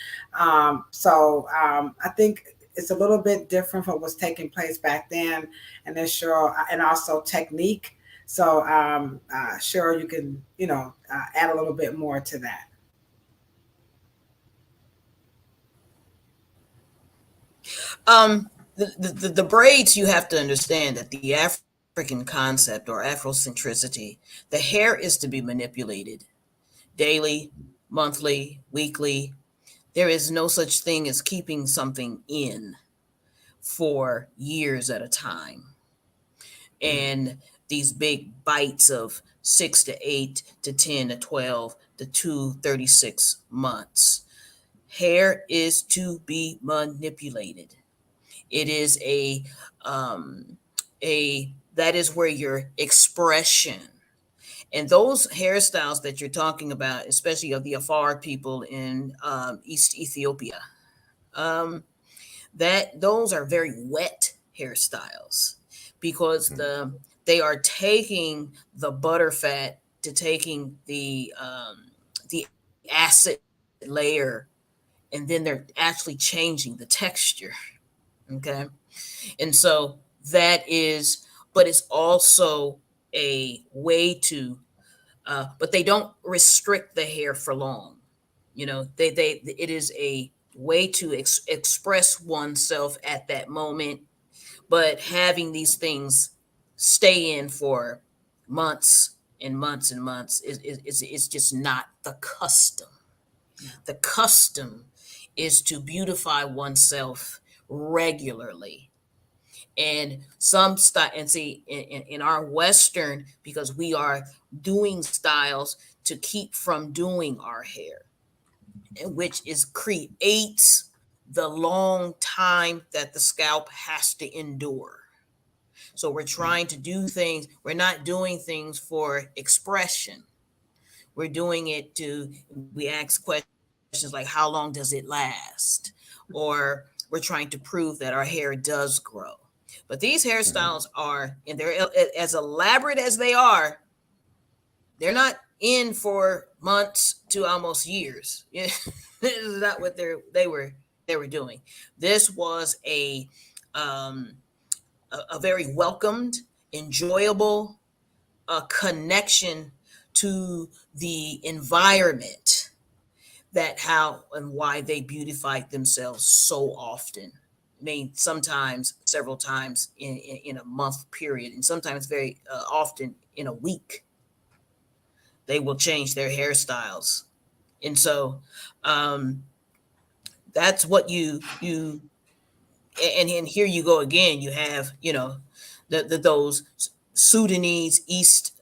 So I think it's a little bit different from what's taking place back then, and then sure, and also technique. So sure, you can add a little bit more to that. The braids, you have to understand that the African concept or Afrocentricity, the hair is to be manipulated daily, monthly, weekly. There is no such thing as keeping something in for years at a time. And these big bites of 6 to 8 to 10 to 12 to 36 months. Hair is to be manipulated. It is a that is where your expression and those hairstyles that you're talking about, especially of the Afar people in East Ethiopia, um, that those are very wet hairstyles because they are taking the butter fat to taking the acid layer, and then they're actually changing the texture. Okay, and so that is, but it's also a way to but they don't restrict the hair for long. They it is a way to express oneself at that moment, but having these things stay in for months and months and months is just not the custom. The custom is to beautify oneself regularly. And some style, and see, in our Western, because we are doing styles to keep from doing our hair, and which is creates the long time that the scalp has to endure. So we're trying to do things, we're not doing things for expression. We're doing it to, we ask questions like, how long does it last? Or we're trying to prove that our hair does grow. But these hairstyles are, and they're as elaborate as they are, they're not in for months to almost years. This is not what they were doing. This was um, a very welcomed, enjoyable connection to the environment, that how and why they beautified themselves so often. I mean, sometimes several times in a month period, and sometimes very often in a week, they will change their hairstyles. And so um, that's what and here you go again. You have, those Sudanese, East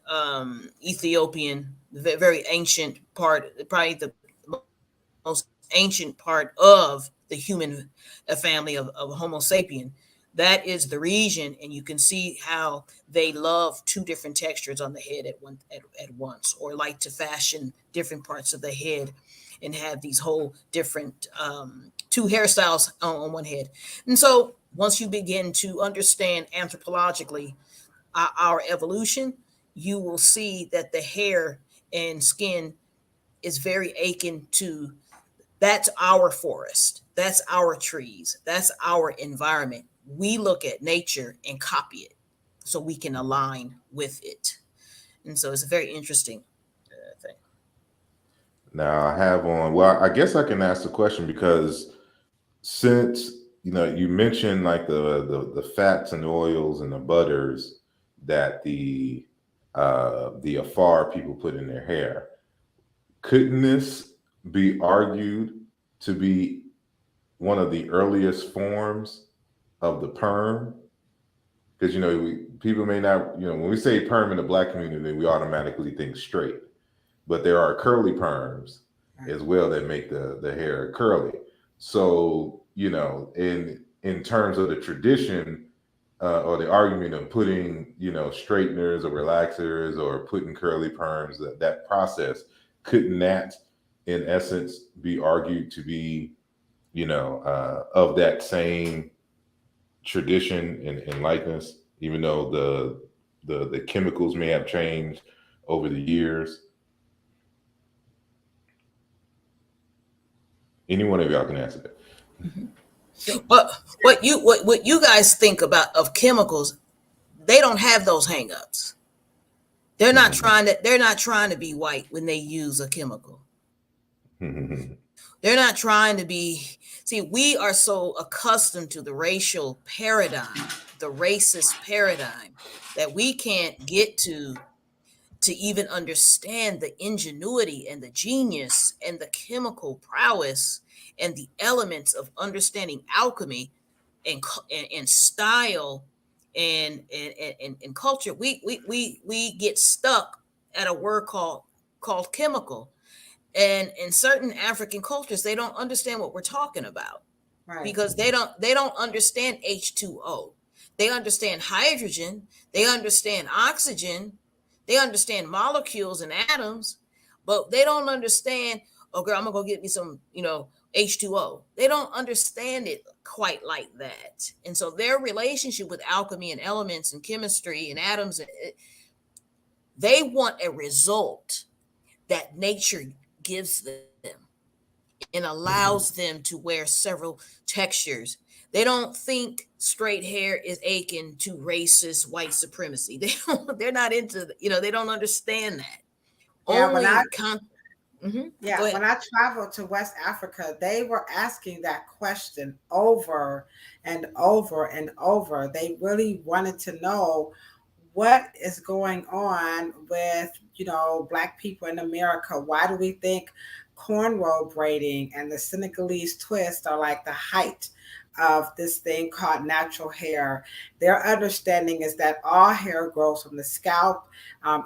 Ethiopian, very ancient part, probably the most ancient part of the human family of Homo sapien. That is the region, and you can see how they love two different textures on the head at once, or like to fashion different parts of the head and have these whole different two hairstyles on one head. And so once you begin to understand anthropologically our evolution, you will see that the hair and skin is very akin to, that's our forest, that's our trees, that's our environment. We look at nature and copy it so we can align with it. And so it's a very interesting thing. Now I have on. Well, I guess I can ask the question because since you mentioned like the fats and oils and the butters that the Afar people put in their hair, couldn't this be argued to be one of the earliest forms of the perm? Because people may not, when we say perm in the Black community, we automatically think straight, but there are curly perms as well that make the hair curly. So in terms of the tradition or the argument of putting straighteners or relaxers or putting curly perms, that process, couldn't that in essence be argued to be of that same tradition and likeness, even though the chemicals may have changed over the years? Any one of y'all can answer that. But what you guys think about of chemicals, they don't have those hangups. They're not trying to be white when they use a chemical. They're not trying to be, see, we are so accustomed to the racial paradigm, the racist paradigm, that we can't get to even understand the ingenuity and the genius and the chemical prowess and the elements of understanding alchemy and style and culture, we get stuck at a word called chemical. And in certain African cultures, they don't understand what we're talking about Right. because they don't understand H2O. They understand hydrogen, they understand oxygen, they understand molecules and atoms, but they don't understand, oh girl, I'm gonna go get me some, H2O. They don't understand it quite like that. And so their relationship with alchemy and elements and chemistry and atoms, they want a result that nature gives them and allows them to wear several textures. They don't think straight hair is akin to racist white supremacy. They're not into, they don't understand that. Yeah, when I Only yeah, Go ahead. when I traveled to West Africa, they were asking that question over and over and over. They really wanted to know what is going on with, Black people in America. Why do we think cornrow braiding and the Senegalese twist are like the height of this thing called natural hair? Their understanding is that all hair grows from the scalp.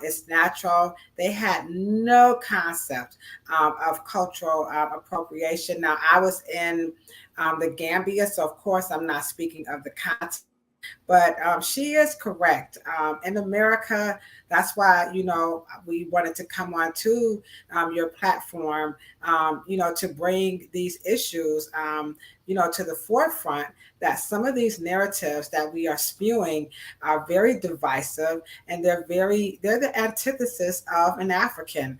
It's natural. They had no concept of cultural appropriation. Now, I was in the Gambia, so of course I'm not speaking of the continent, but she is correct. In America, that's why, we wanted to come on to your platform, to bring these issues, to the forefront, that some of these narratives that we are spewing are very divisive, and they're the antithesis of an African.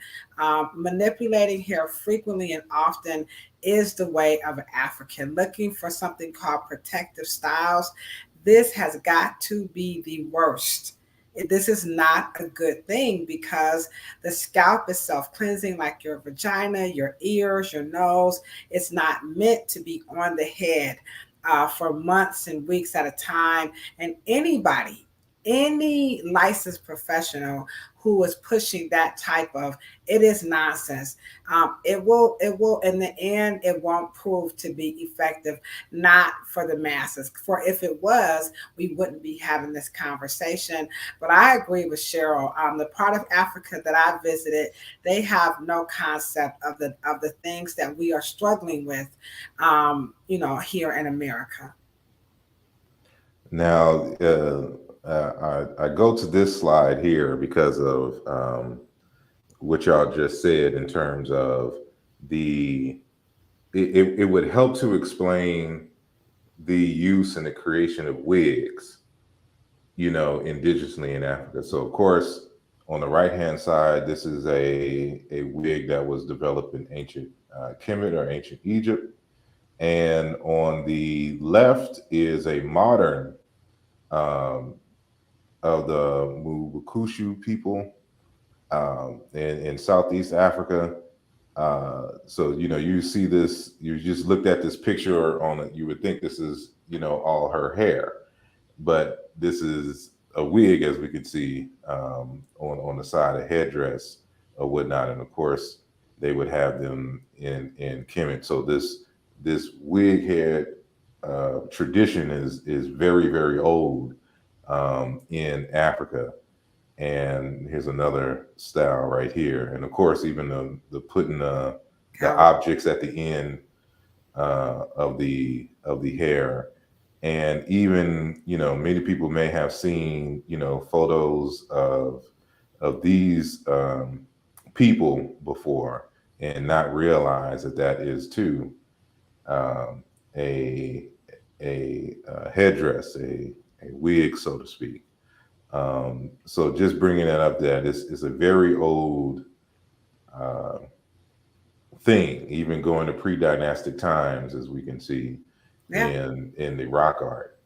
Manipulating hair frequently and often is the way of an African. Looking for something called protective styles, this has got to be the worst. This is not a good thing, because the scalp is self cleansing, like your vagina, your ears, your nose. It's not meant to be on the head for months and weeks at a time. And any licensed professional who is pushing that type of, it is nonsense. It will in the end, it won't prove to be effective, not for the masses. For if it was, we wouldn't be having this conversation. But I agree with Cheryl. The part of Africa that I visited, they have no concept of the things that we are struggling with, here in America. Now, I go to this slide here because of what y'all just said in terms of the, it would help to explain the use and the creation of wigs, indigenously in Africa. So, of course, on the right hand side, this is a wig that was developed in ancient Kemet or ancient Egypt. And on the left is a modern um, of the Mubukushu people in Southeast Africa. So you see this. You just looked at this picture on it. You would think this is all her hair, but this is a wig, as we could see on the side of headdress or whatnot. And of course, they would have them in Kemet. So this wig head tradition is very, very old in Africa. And here's another style right here. And of course, even the putting the Correct. objects at the end of the hair. And even many people may have seen photos of these people before and not realize that that is too um, a headdress, a wig, so to speak. So just bringing that up, that is a very old uh, thing, even going to pre-dynastic times, as we can see Yeah. in the rock art.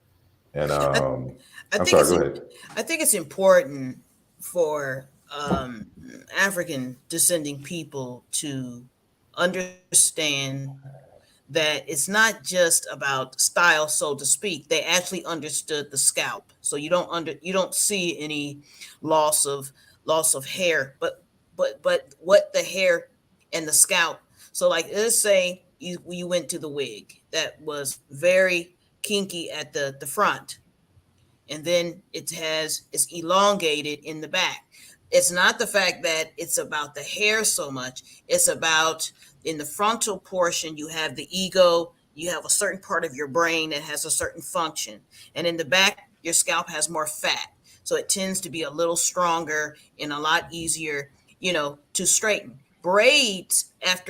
And I, I I'm think sorry, it's go im- ahead. I think it's important for African descending people to understand that it's not just about style, so to speak. They actually understood the scalp, so you don't see any loss of loss of hair, but what the hair and the scalp. So, like, let's say you went to the wig that was very kinky at the front, and then it's elongated in the back. It's not the fact that it's about the hair so much. It's about in the frontal portion, you have the ego, you have a certain part of your brain that has a certain function. And in the back, your scalp has more fat. So it tends to be a little stronger and a lot easier, to straighten. Braids at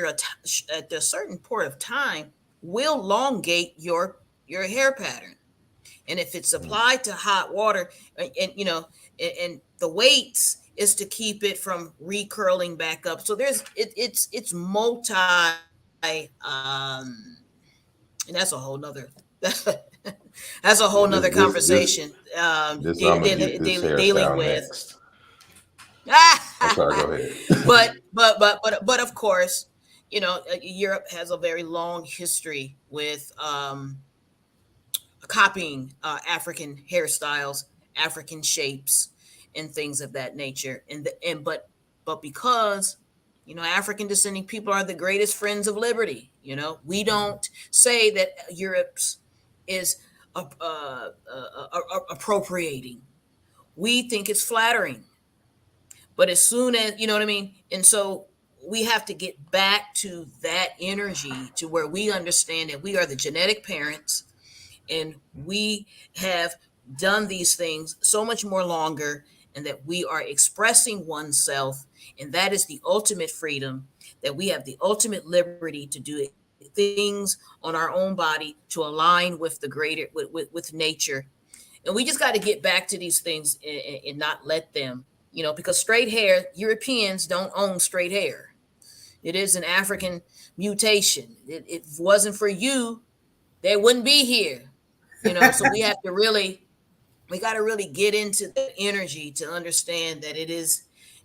a certain point of time will elongate your hair pattern. And if it's applied to hot water, and the weights is to keep it from recurling back up. So it's and that's a whole nother that's a whole nother conversation. This I'm gonna get this Dealing hairstyle with. next. I'm sorry. Go ahead. But of course, Europe has a very long history with copying African hairstyles, African shapes, and things of that nature. But because African descending people are the greatest friends of liberty. We don't say that Europe's is appropriating. We think it's flattering. But as soon as you know what I mean, and so we have to get back to that energy to where we understand that we are the genetic parents and we have done these things so much more longer, and that we are expressing oneself, and that is the ultimate freedom, that we have the ultimate liberty to do things on our own body to align with the greater with nature. And we just got to get back to these things, and not let them, because straight hair, Europeans don't own straight hair. It is an African mutation. It wasn't for you, they wouldn't be here. So we got to really get into the energy to understand that it is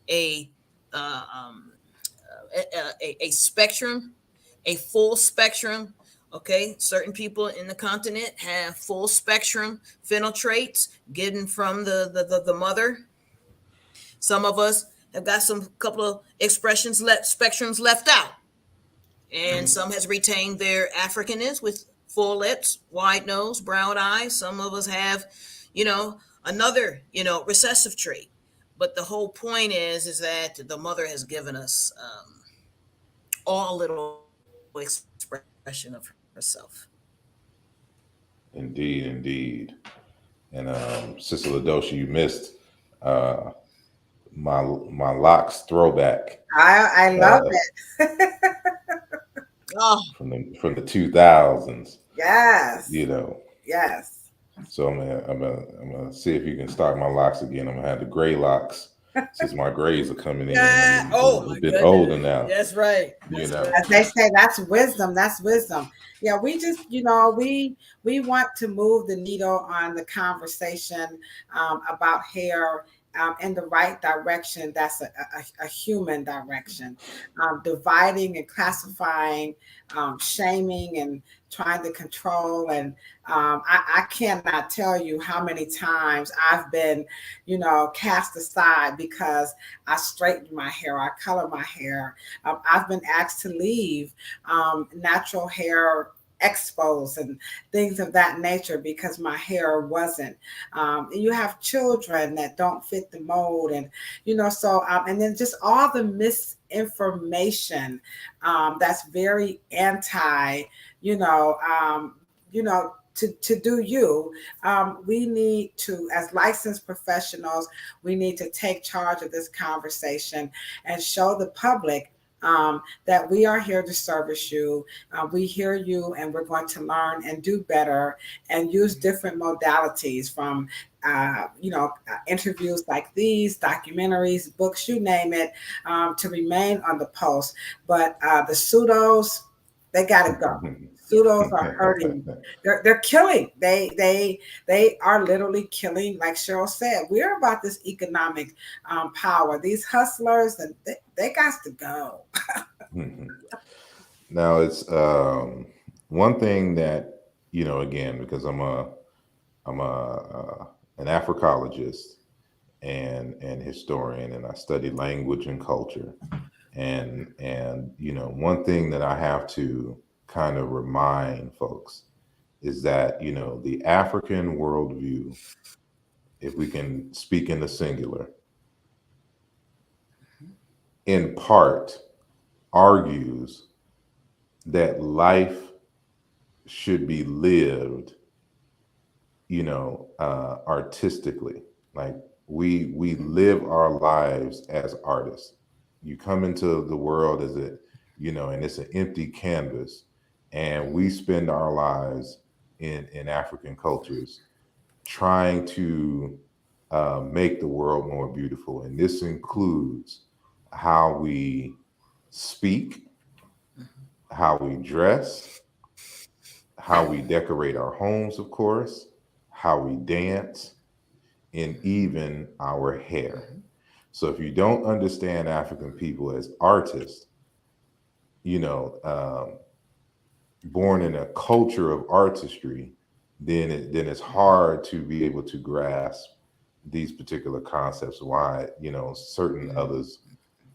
a uh, um, a spectrum, a full spectrum. Okay, certain people in the continent have full spectrum phenol traits given from the mother. Some of us have got some couple of spectrums left out, and some has retained their Africanness with full lips, wide nose, brown eyes. Some of us have, another, recessive trait. But the whole point is that the mother has given us all little expression of herself. Indeed, indeed. And Sister Ladosha, you missed uh, my locks throwback I love uh, it. Oh, from the 2000s. Yes. You know, Yes. so I'm gonna see if you can start my locks again. I'm gonna have the gray locks since my grays are coming in. yeah. I'm Oh a my bit older goodness. now. That's right. You That's know, As they say, that's wisdom. That's wisdom. Yeah, we just, we want to move the needle on the conversation about hair in the right direction. That's a human direction. Dividing and classifying, shaming and trying to control. And I cannot tell you how many times I've been, cast aside because I straightened my hair, I color my hair. I've been asked to leave natural hair expos and things of that nature because my hair wasn't. You have children that don't fit the mold, and so and then just all the misinformation that's very anti, you know, um, to do you. We need to, as licensed professionals, we need to take charge of this conversation and show the public that we are here to service you. We hear you, and we're going to learn and do better and use different modalities from interviews like these, documentaries, books, you name it, to remain on the pulse. But the pseudos, they got to go. Pseudos are hurting. They're killing. They are literally killing. Like Cheryl said, we're about this economic power. These hustlers, and they got to go. now it's one thing that again, because I'm an Africologist and historian, and I study language and culture, and one thing that I have to kind of remind folks is that, the African worldview, if we can speak in the singular, in part argues that life should be lived, artistically. Like we live our lives as artists. You come into the world as and it's an empty canvas, and we spend our lives in African cultures trying to make the world more beautiful, and this includes how we speak, how we dress, how we decorate our homes, of course, how we dance, and even our hair. So if you don't understand African people as artists, you know, um, born in a culture of artistry, then it's hard to be able to grasp these particular concepts. Why certain others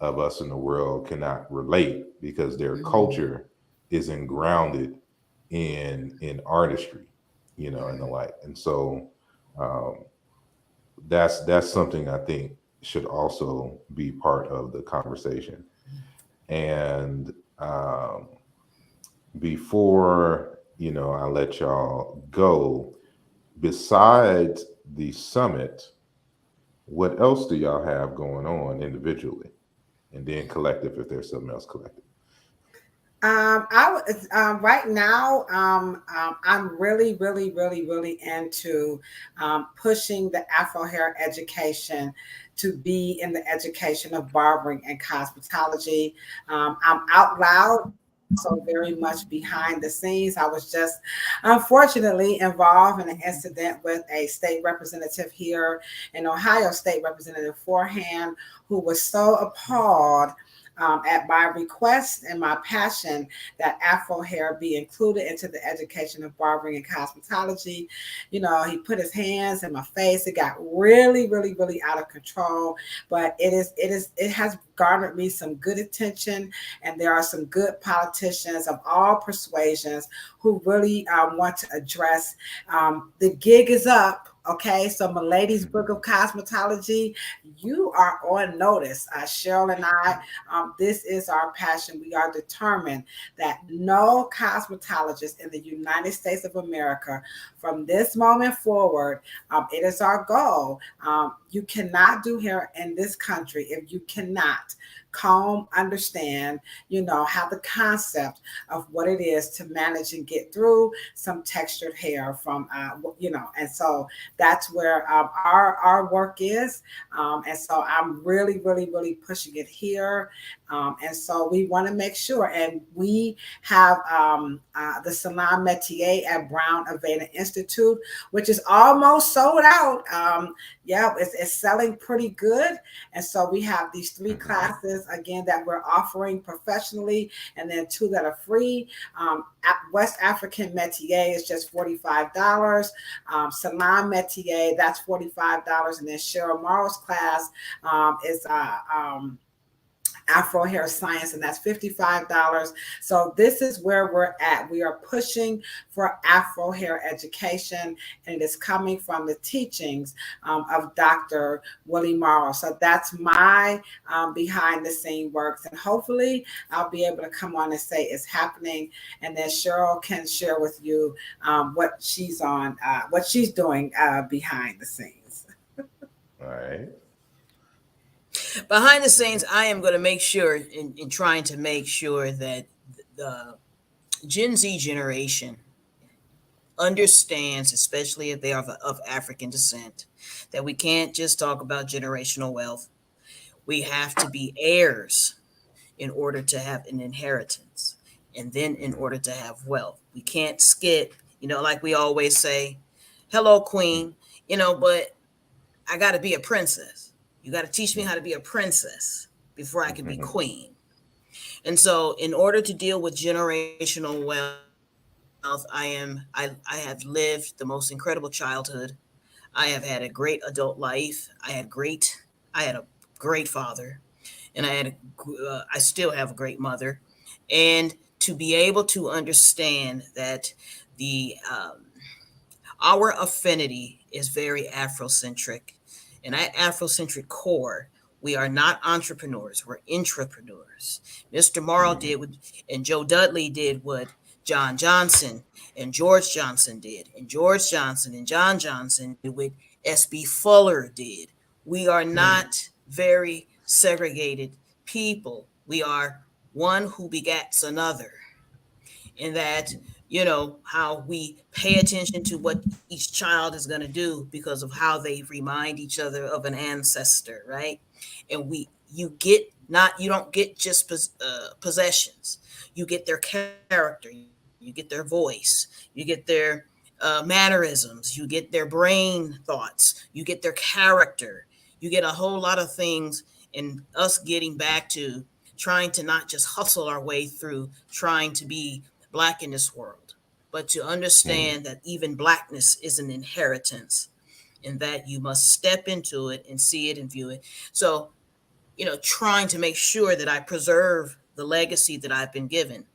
of us in the world cannot relate because their culture isn't grounded in artistry, and the like. And so um, that's something I think should also be part of the conversation. And before I let y'all go, besides the summit, what else do y'all have going on individually, and then collective if there's something else collective? I would right now. I'm really, really, really, really into pushing the Afro hair education to be in the education of barbering and cosmetology. I'm out loud, so very much behind the scenes. I was just unfortunately involved in an incident with a state representative here in Ohio, state representative forehand, who was so appalled at my request and my passion that Afro hair be included into the education of barbering and cosmetology. He put his hands in my face. It got really, really, really out of control. But it has garnered me some good attention, and there are some good politicians of all persuasions who really want to address. The gig is up. Okay, so my ladies' book of cosmetology, you are on notice. Cheryl and I, this is our passion. We are determined that no cosmetologist in the United States of America, from this moment forward, it is our goal. You cannot do hair in this country if you cannot comb, understand, have the concept of what it is to manage and get through some textured hair from, and so that's where our work is. And so I'm really, really, really pushing it here. And so we want to make sure, and we have the Salon Métier at Brown Aveda Institute, which is almost sold out. Yeah, it's selling pretty good. And so we have these 3 classes again that we're offering professionally, and then 2 that are free. West African Métier is just $45. Salon Métier, that's $45, and then Cheryl Morrow's class is Afro hair science, and that's $55. So this is where we're at. We are pushing for Afro hair education, and it is coming from the teachings of Dr. Willie Morrow. So that's my behind the scene works, and hopefully I'll be able to come on and say it's happening, and then Cheryl can share with you what she's doing behind the scenes. All right. Behind the scenes, I am going to make sure, in trying to make sure that the Gen Z generation understands, especially if they are of African descent, that we can't just talk about generational wealth. We have to be heirs in order to have an inheritance, and then in order to have wealth. We can't skip, like we always say, hello, queen, but I got to be a princess. You got to teach me how to be a princess before I can be queen. And so in order to deal with generational wealth, I have lived the most incredible childhood. I have had a great adult life. I had a great father, and I still have a great mother. And to be able to understand that the our affinity is very Afrocentric. And at Afrocentric core, we are not entrepreneurs, we're intrapreneurs. Mr. Morrow Mm-hmm. did what, and Joe Dudley did what John Johnson and George Johnson did, and George Johnson and John Johnson did what S.B. Fuller did. We are not very segregated people. We are one who begats another, in that, how we pay attention to what each child is going to do because of how they remind each other of an ancestor, right? And you don't get just possessions. You get their character, you get their voice, you get their mannerisms, you get their brain thoughts, you get their character, you get a whole lot of things. And us getting back to trying to not just hustle our way through trying to be Black in this world, but to understand that even Blackness is an inheritance, and that you must step into it and see it and view it. So, trying to make sure that I preserve the legacy that I've been given.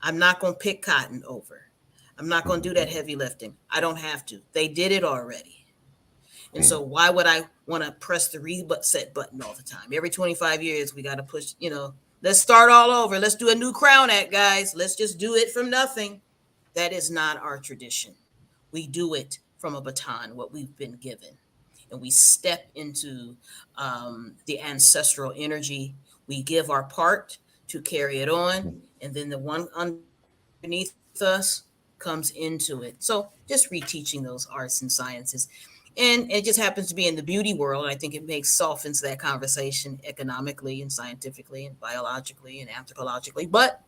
I'm not going to pick cotton over. I'm not going to do that heavy lifting. I don't have to. They did it already. And so why would I want to press the reset button all the time? Every 25 years, we got to push, let's start all over. Let's do a new Crown Act, guys. Let's just do it from nothing. That is not our tradition. We do it from a baton, what we've been given. And we step into the ancestral energy. We give our part to carry it on. And then the one underneath us comes into it. So just reteaching those arts and sciences. And it just happens to be in the beauty world. I think it softens that conversation economically and scientifically and biologically and anthropologically. But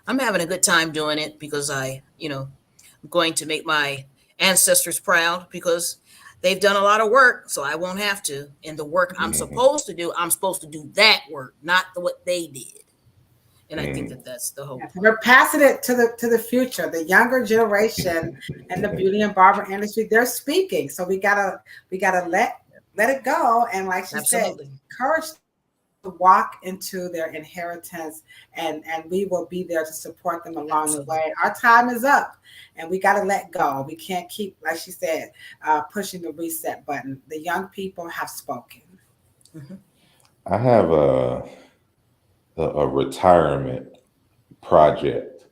I'm having a good time doing it because I'm going to make my ancestors proud, because they've done a lot of work, so I won't have to. And the work I'm supposed to do that work, not what they did. And I think that that's the whole point. We're passing it to the future, the younger generation, and the beauty and barber industry. They're speaking, so we gotta let it go. And like she said, encourage to walk into their inheritance, and we will be there to support them along the way. Our time is up, and we got to let go. We can't keep, like she said, pushing the reset button. The young people have spoken. I have a retirement project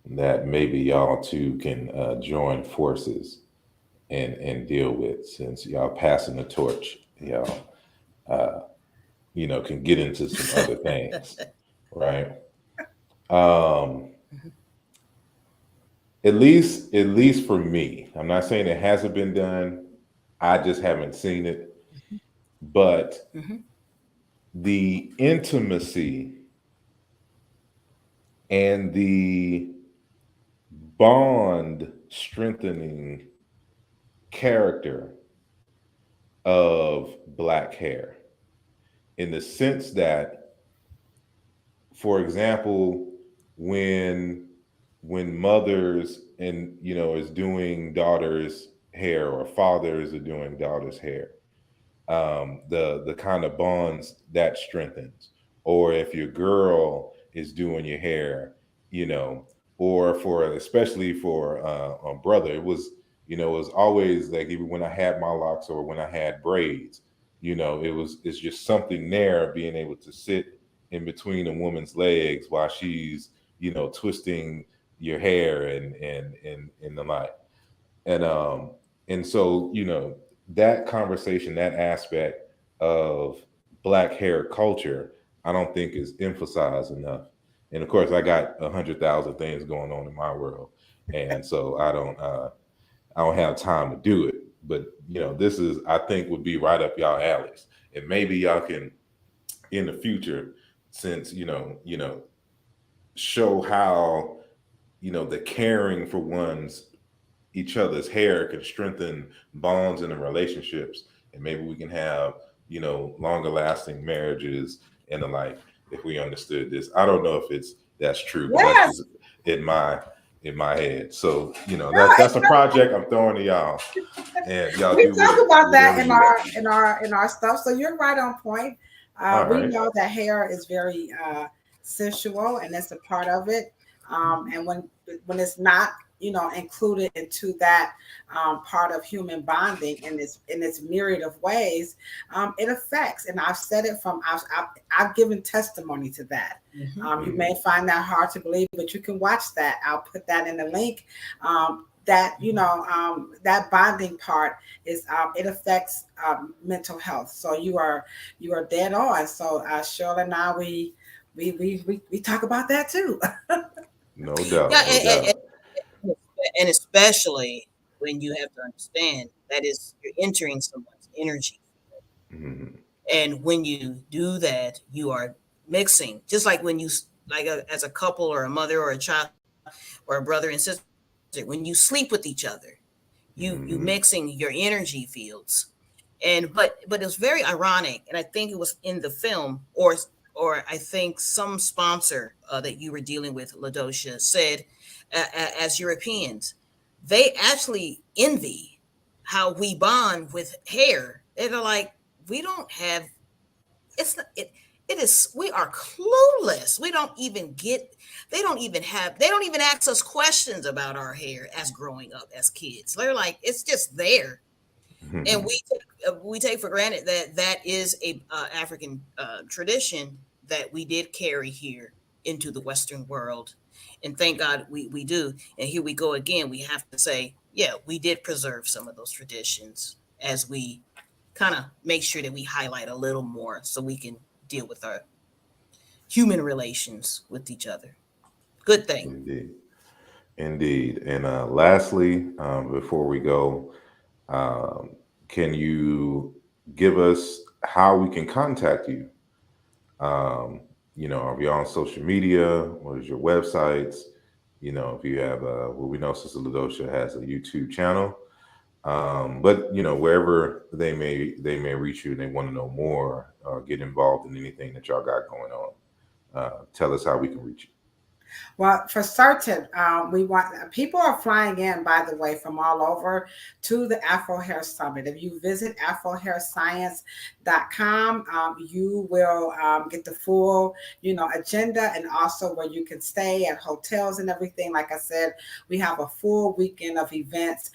that maybe y'all two can join forces and deal with, since y'all passing the torch. Y'all can get into some other things, right? At least for me, I'm not saying it hasn't been done. I just haven't seen it. But the intimacy and the bond strengthening character of Black hair, in the sense that, for example, when mothers and is doing daughters' hair, or fathers are doing daughters' hair, the kind of bonds that strengthens. Or if your girl is doing your hair, or especially for a brother, it was always like, even when I had my locks or when I had braids, it's just something there, being able to sit in between a woman's legs while she's twisting your hair and the like. And so that conversation, that aspect of Black hair culture, I don't think is emphasized enough. And of course, I got 100,000 things going on in my world, and so I don't have time to do it. But this is, I think, would be right up y'all alleys, and maybe y'all can, in the future, since show how the caring for each other's hair can strengthen bonds in the relationships, and maybe we can have longer lasting marriages and the like, if we understood this. I don't know if that's true, but that's just in my head. So that's a project I'm throwing to y'all, and y'all we do talk about that in our stuff. So you're right on point. We know that hair is very sensual, and that's a part of it. And when it's not, included into that part of human bonding in its myriad of ways, it affects. And I've said it I've given testimony to that. You may find that hard to believe, but you can watch that. I'll put that in the link. That bonding part is it affects mental health. So you are dead on. So Cheryl and I, we talk about that too. No doubt, Yeah, no doubt. and especially when you have to understand that is you're entering someone's energy. Mhm. And when you do that, you are mixing, just like when you, as a couple or a mother or a child or a brother and sister, when you sleep with each other, you mixing your energy fields. But it was very ironic, and I think it was in the film, or I think some sponsor that you were dealing with, Ladosha, said, as Europeans, they actually envy how we bond with hair. They're like, we don't have, it's not, it is, we are clueless. We don't even get, they don't even ask us questions about our hair as growing up as kids. They're like, it's just there. And we take for granted that that is a African tradition that we did carry here into the Western world, and thank God we do. And here we go again. We have to say, yeah, we did preserve some of those traditions as we kind of make sure that we highlight a little more so we can deal with our human relations with each other. Good thing. Indeed, indeed. And lastly, before we go, um, can you give us how we can contact you? Um, are we on social media? What is your websites? If you have, well, we know Sister Ladosha has a YouTube channel, but wherever they may reach you and they want to know more, get involved in anything that y'all got going on. Tell us how we can reach you. Well, for certain, we want people are flying in, by the way, from all over to the Afro Hair Summit. If you visit afrohairscience.com, you will get the full, agenda, and also where you can stay at hotels and everything. Like I said, we have a full weekend of events.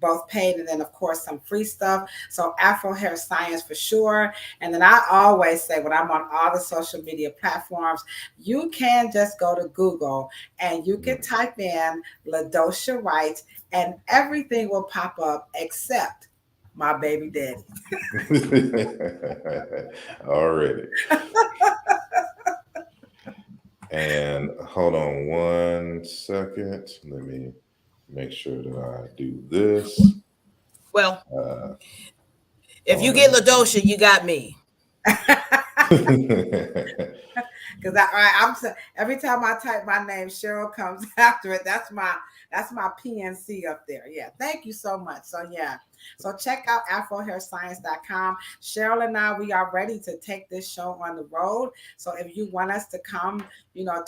Both paid and then of course some free stuff. So Afro Hair Science for sure. And then I always say when I'm on all the social media platforms, you can just go to Google and you can type in Ladosha Wright and everything will pop up except my baby daddy. Already. And hold on 1 second. Let me make sure that I do this. Well, Uh, if you get on Ladosha, you got me. Because I'm every time I type my name, Cheryl comes after it. That's my PNC up there. Yeah, thank you so much. So yeah, so check out afrohairscience.com. Cheryl and I, we are ready to take this show on the road. So if you want us to come,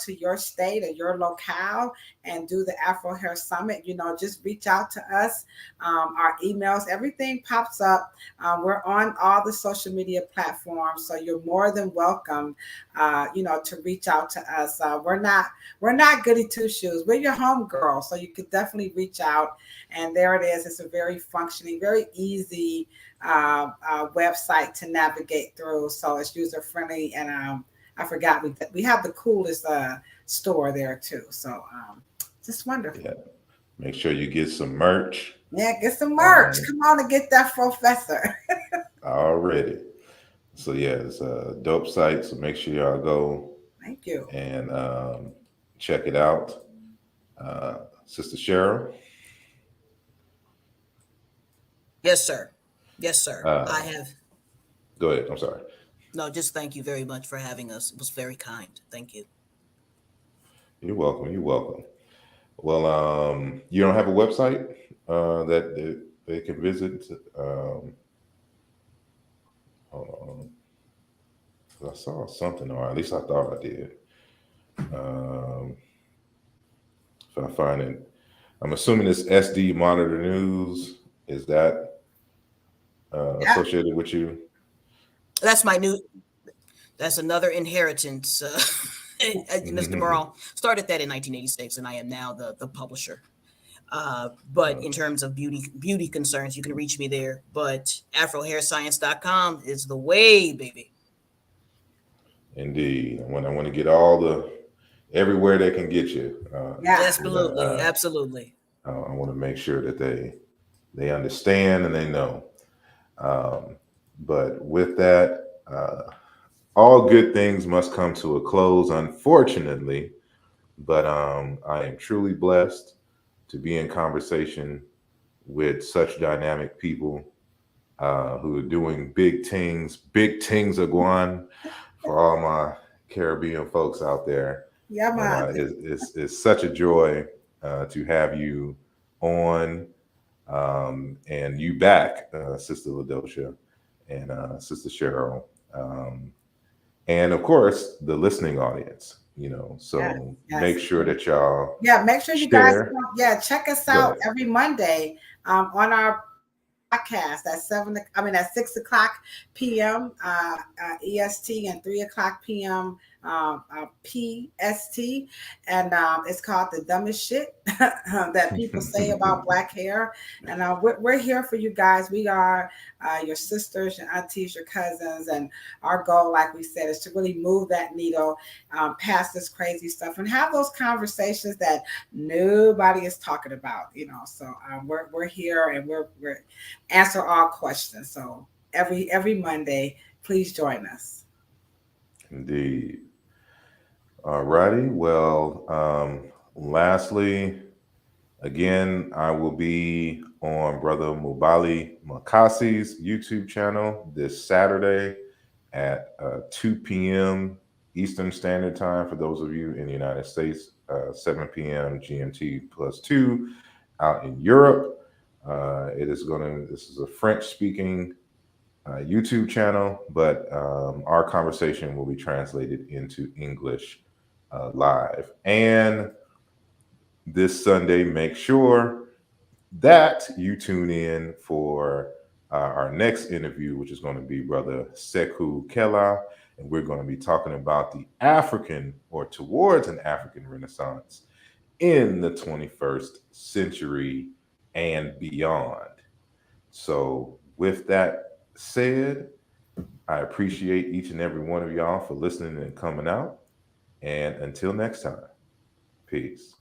to your state or your locale and do the Afro Hair Summit, just reach out to us. Our emails, everything pops up. We're on all the social media platforms, so you're more than welcome, to reach out to us. We're not goody two shoes. We're your home girl, so you could definitely reach out. And there it is. It's a very functioning, very easy website to navigate through. So it's user friendly, and I forgot we have the coolest store there too. So just wonderful. yeah. Make sure you get some merch. Yeah, get some merch. Come on and get that professor. Already. So yeah, it's a dope site. So make sure y'all go Thank you. and check it out. Sister Cheryl. Yes, sir. Yes, sir. I Uh, have. Go ahead. I'm sorry. No, just thank you very much for having us. It was very kind. Thank you. You're welcome. You're welcome. Well, you don't have a website that they can visit. Hold on. 'Cause I saw something, or at least I thought I did. Um, if I find it, I'm assuming it's SD Monitor News. Is that Yeah. associated with you? That's my new. That's another inheritance Mr. Mhm. Morrow started that in 1986, and I am now the publisher. But in terms of beauty concerns, you can reach me there. But afrohairscience.com is the way, baby. Indeed. I want to get all the everywhere they can get you. Yeah. 'Cause Absolutely, absolutely. I want to make sure that they understand and they know. Um, but with that, all good things must come to a close, unfortunately. But I am truly blessed to be in conversation with such dynamic people who are doing big things of Guan for all my Caribbean folks out there. Yeah, And man. it's such a joy to have you on and you back, Sister Ladosha and Sister Cheryl. Um, and of course, the listening audience, Yes, so make yes. sure that y'all Yeah, make sure you guys, share. yeah, check us Go out ahead. every Monday on our podcast at 6 o'clock p.m. EST and 3 o'clock p.m. PST, and it's called the dumbest shit that people say about black hair. And we're here for you guys. We are your sisters, your aunties, your cousins, and our goal, like we said, is to really move that needle past this crazy stuff and have those conversations that nobody is talking about. So we're here and we're answer all questions. So every Monday, please join us. Indeed. All righty. Well, lastly, again, I will be on Brother Mubali Makasi's YouTube channel this Saturday at 2 p.m. Eastern Standard Time for those of you in the United States, 7 p.m. GMT plus 2 out in Europe. This is a French speaking YouTube channel, but our conversation will be translated into English live. And this Sunday, make sure that you tune in for our next interview, which is going to be Brother Sekou Kela. And we're going to be talking about the African or towards an African Renaissance in the 21st century and beyond. So, with that said, I appreciate each and every one of y'all for listening and coming out. And until next time, peace.